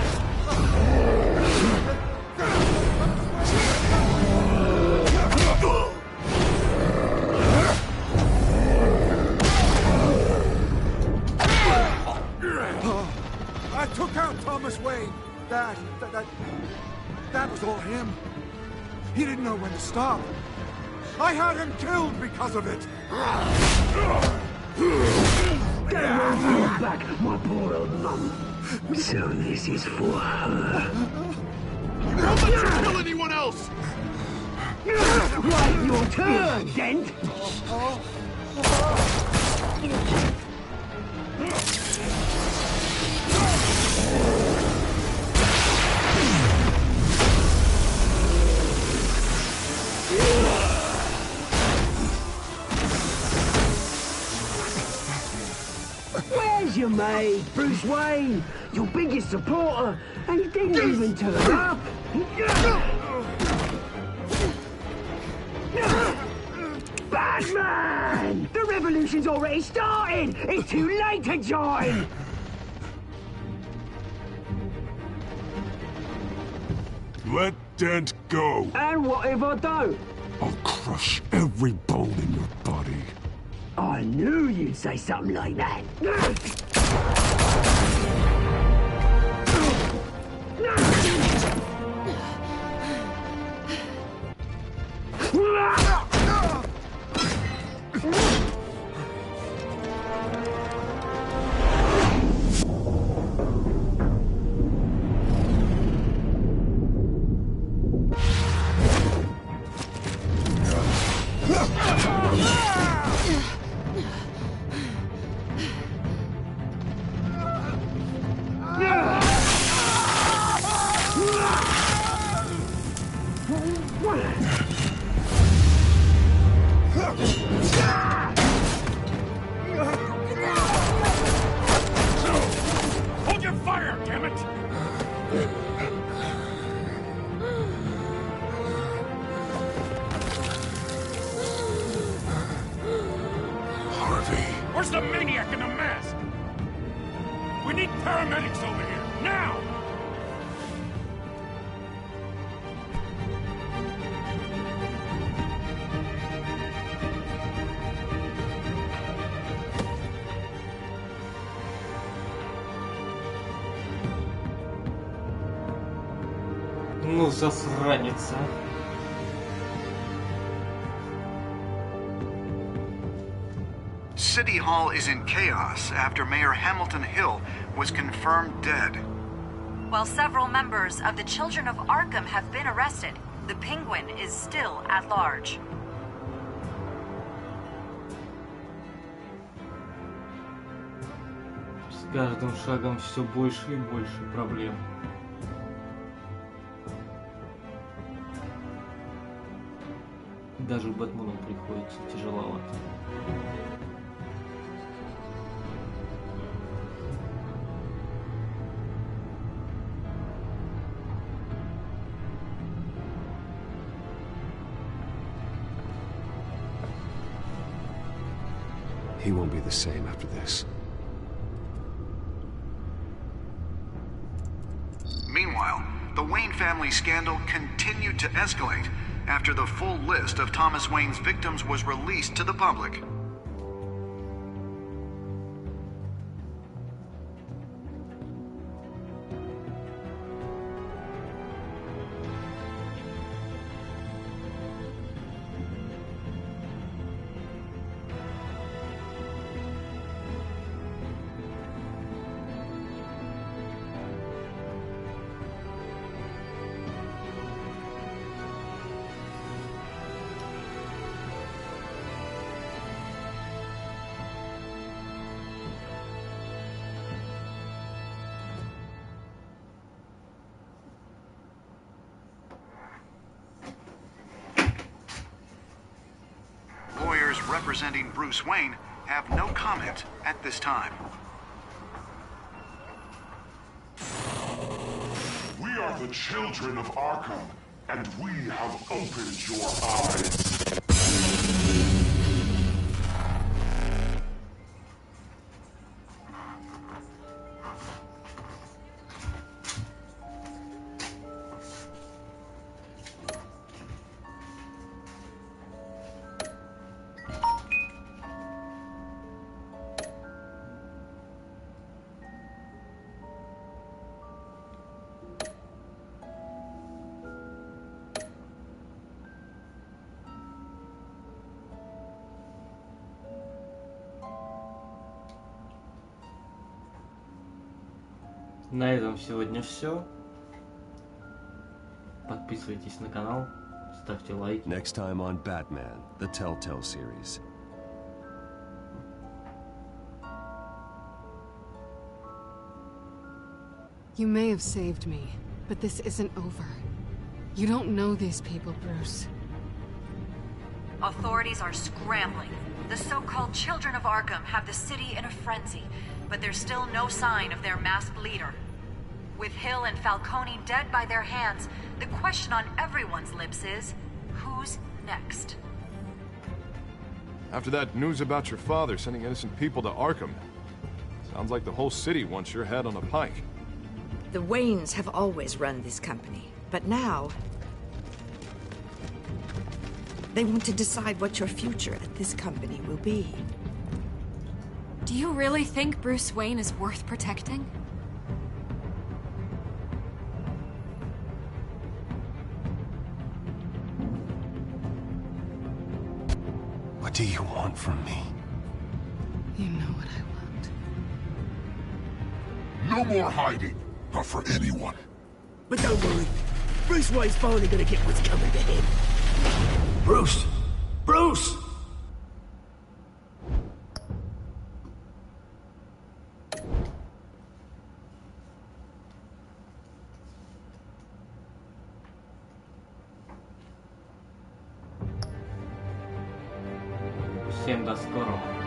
I took out Thomas Wayne. That was all him. He didn't know when to stop. I had him killed because of it. That won't bring back my poor old mum. So this is for her. Don't let you kill anyone else! Right, your turn, Dent! Where's your mate, Bruce Wayne? Your biggest supporter, and he didn't even turn up. Batman! The revolution's already started! It's too late to join! Let Dent go. And what if I don't? I'll crush every bone in your body. I knew you'd say something like that. Hold your fire, damn it! Harvey. Where's the maniac in the mask? We need paramedics over here, now! Ну, засранец, а. City Hall is in chaos after Mayor Hamilton Hill was confirmed dead. While several members of the Children of Arkham have been arrested, the Penguin is still at large. С каждым шагом все больше и больше проблем. Даже Бэтмену приходится тяжеловато. He won't be the same after this. Meanwhile, the Wayne family scandal continued to escalate after the full list of Thomas Wayne's victims was released to the public. representing Bruce Wayne have no comment at this time. We are the children of Arkham, and we have opened your eyes. На этом сегодня все. Подписывайтесь на канал, ставьте лайки. Next time on Batman, the Telltale series. You may have saved me, but this isn't over. You don't know these people, Bruce. Authorities are scrambling. The so-called Children of Arkham have the city in a frenzy, but there's still no sign of their masked leader. With Hill and Falcone dead by their hands, the question on everyone's lips is, who's next? After that news about your father sending innocent people to Arkham, sounds like the whole city wants your head on a pike. The Waynes have always run this company, but now they want to decide what your future at this company will be. Do you really think Bruce Wayne is worth protecting? What do you want from me? You know what I No want. more hiding, not for anyone. But don't worry, Bruce Wayne's finally gonna get what's coming to him. Bruce! Bruce! Всем до скорого.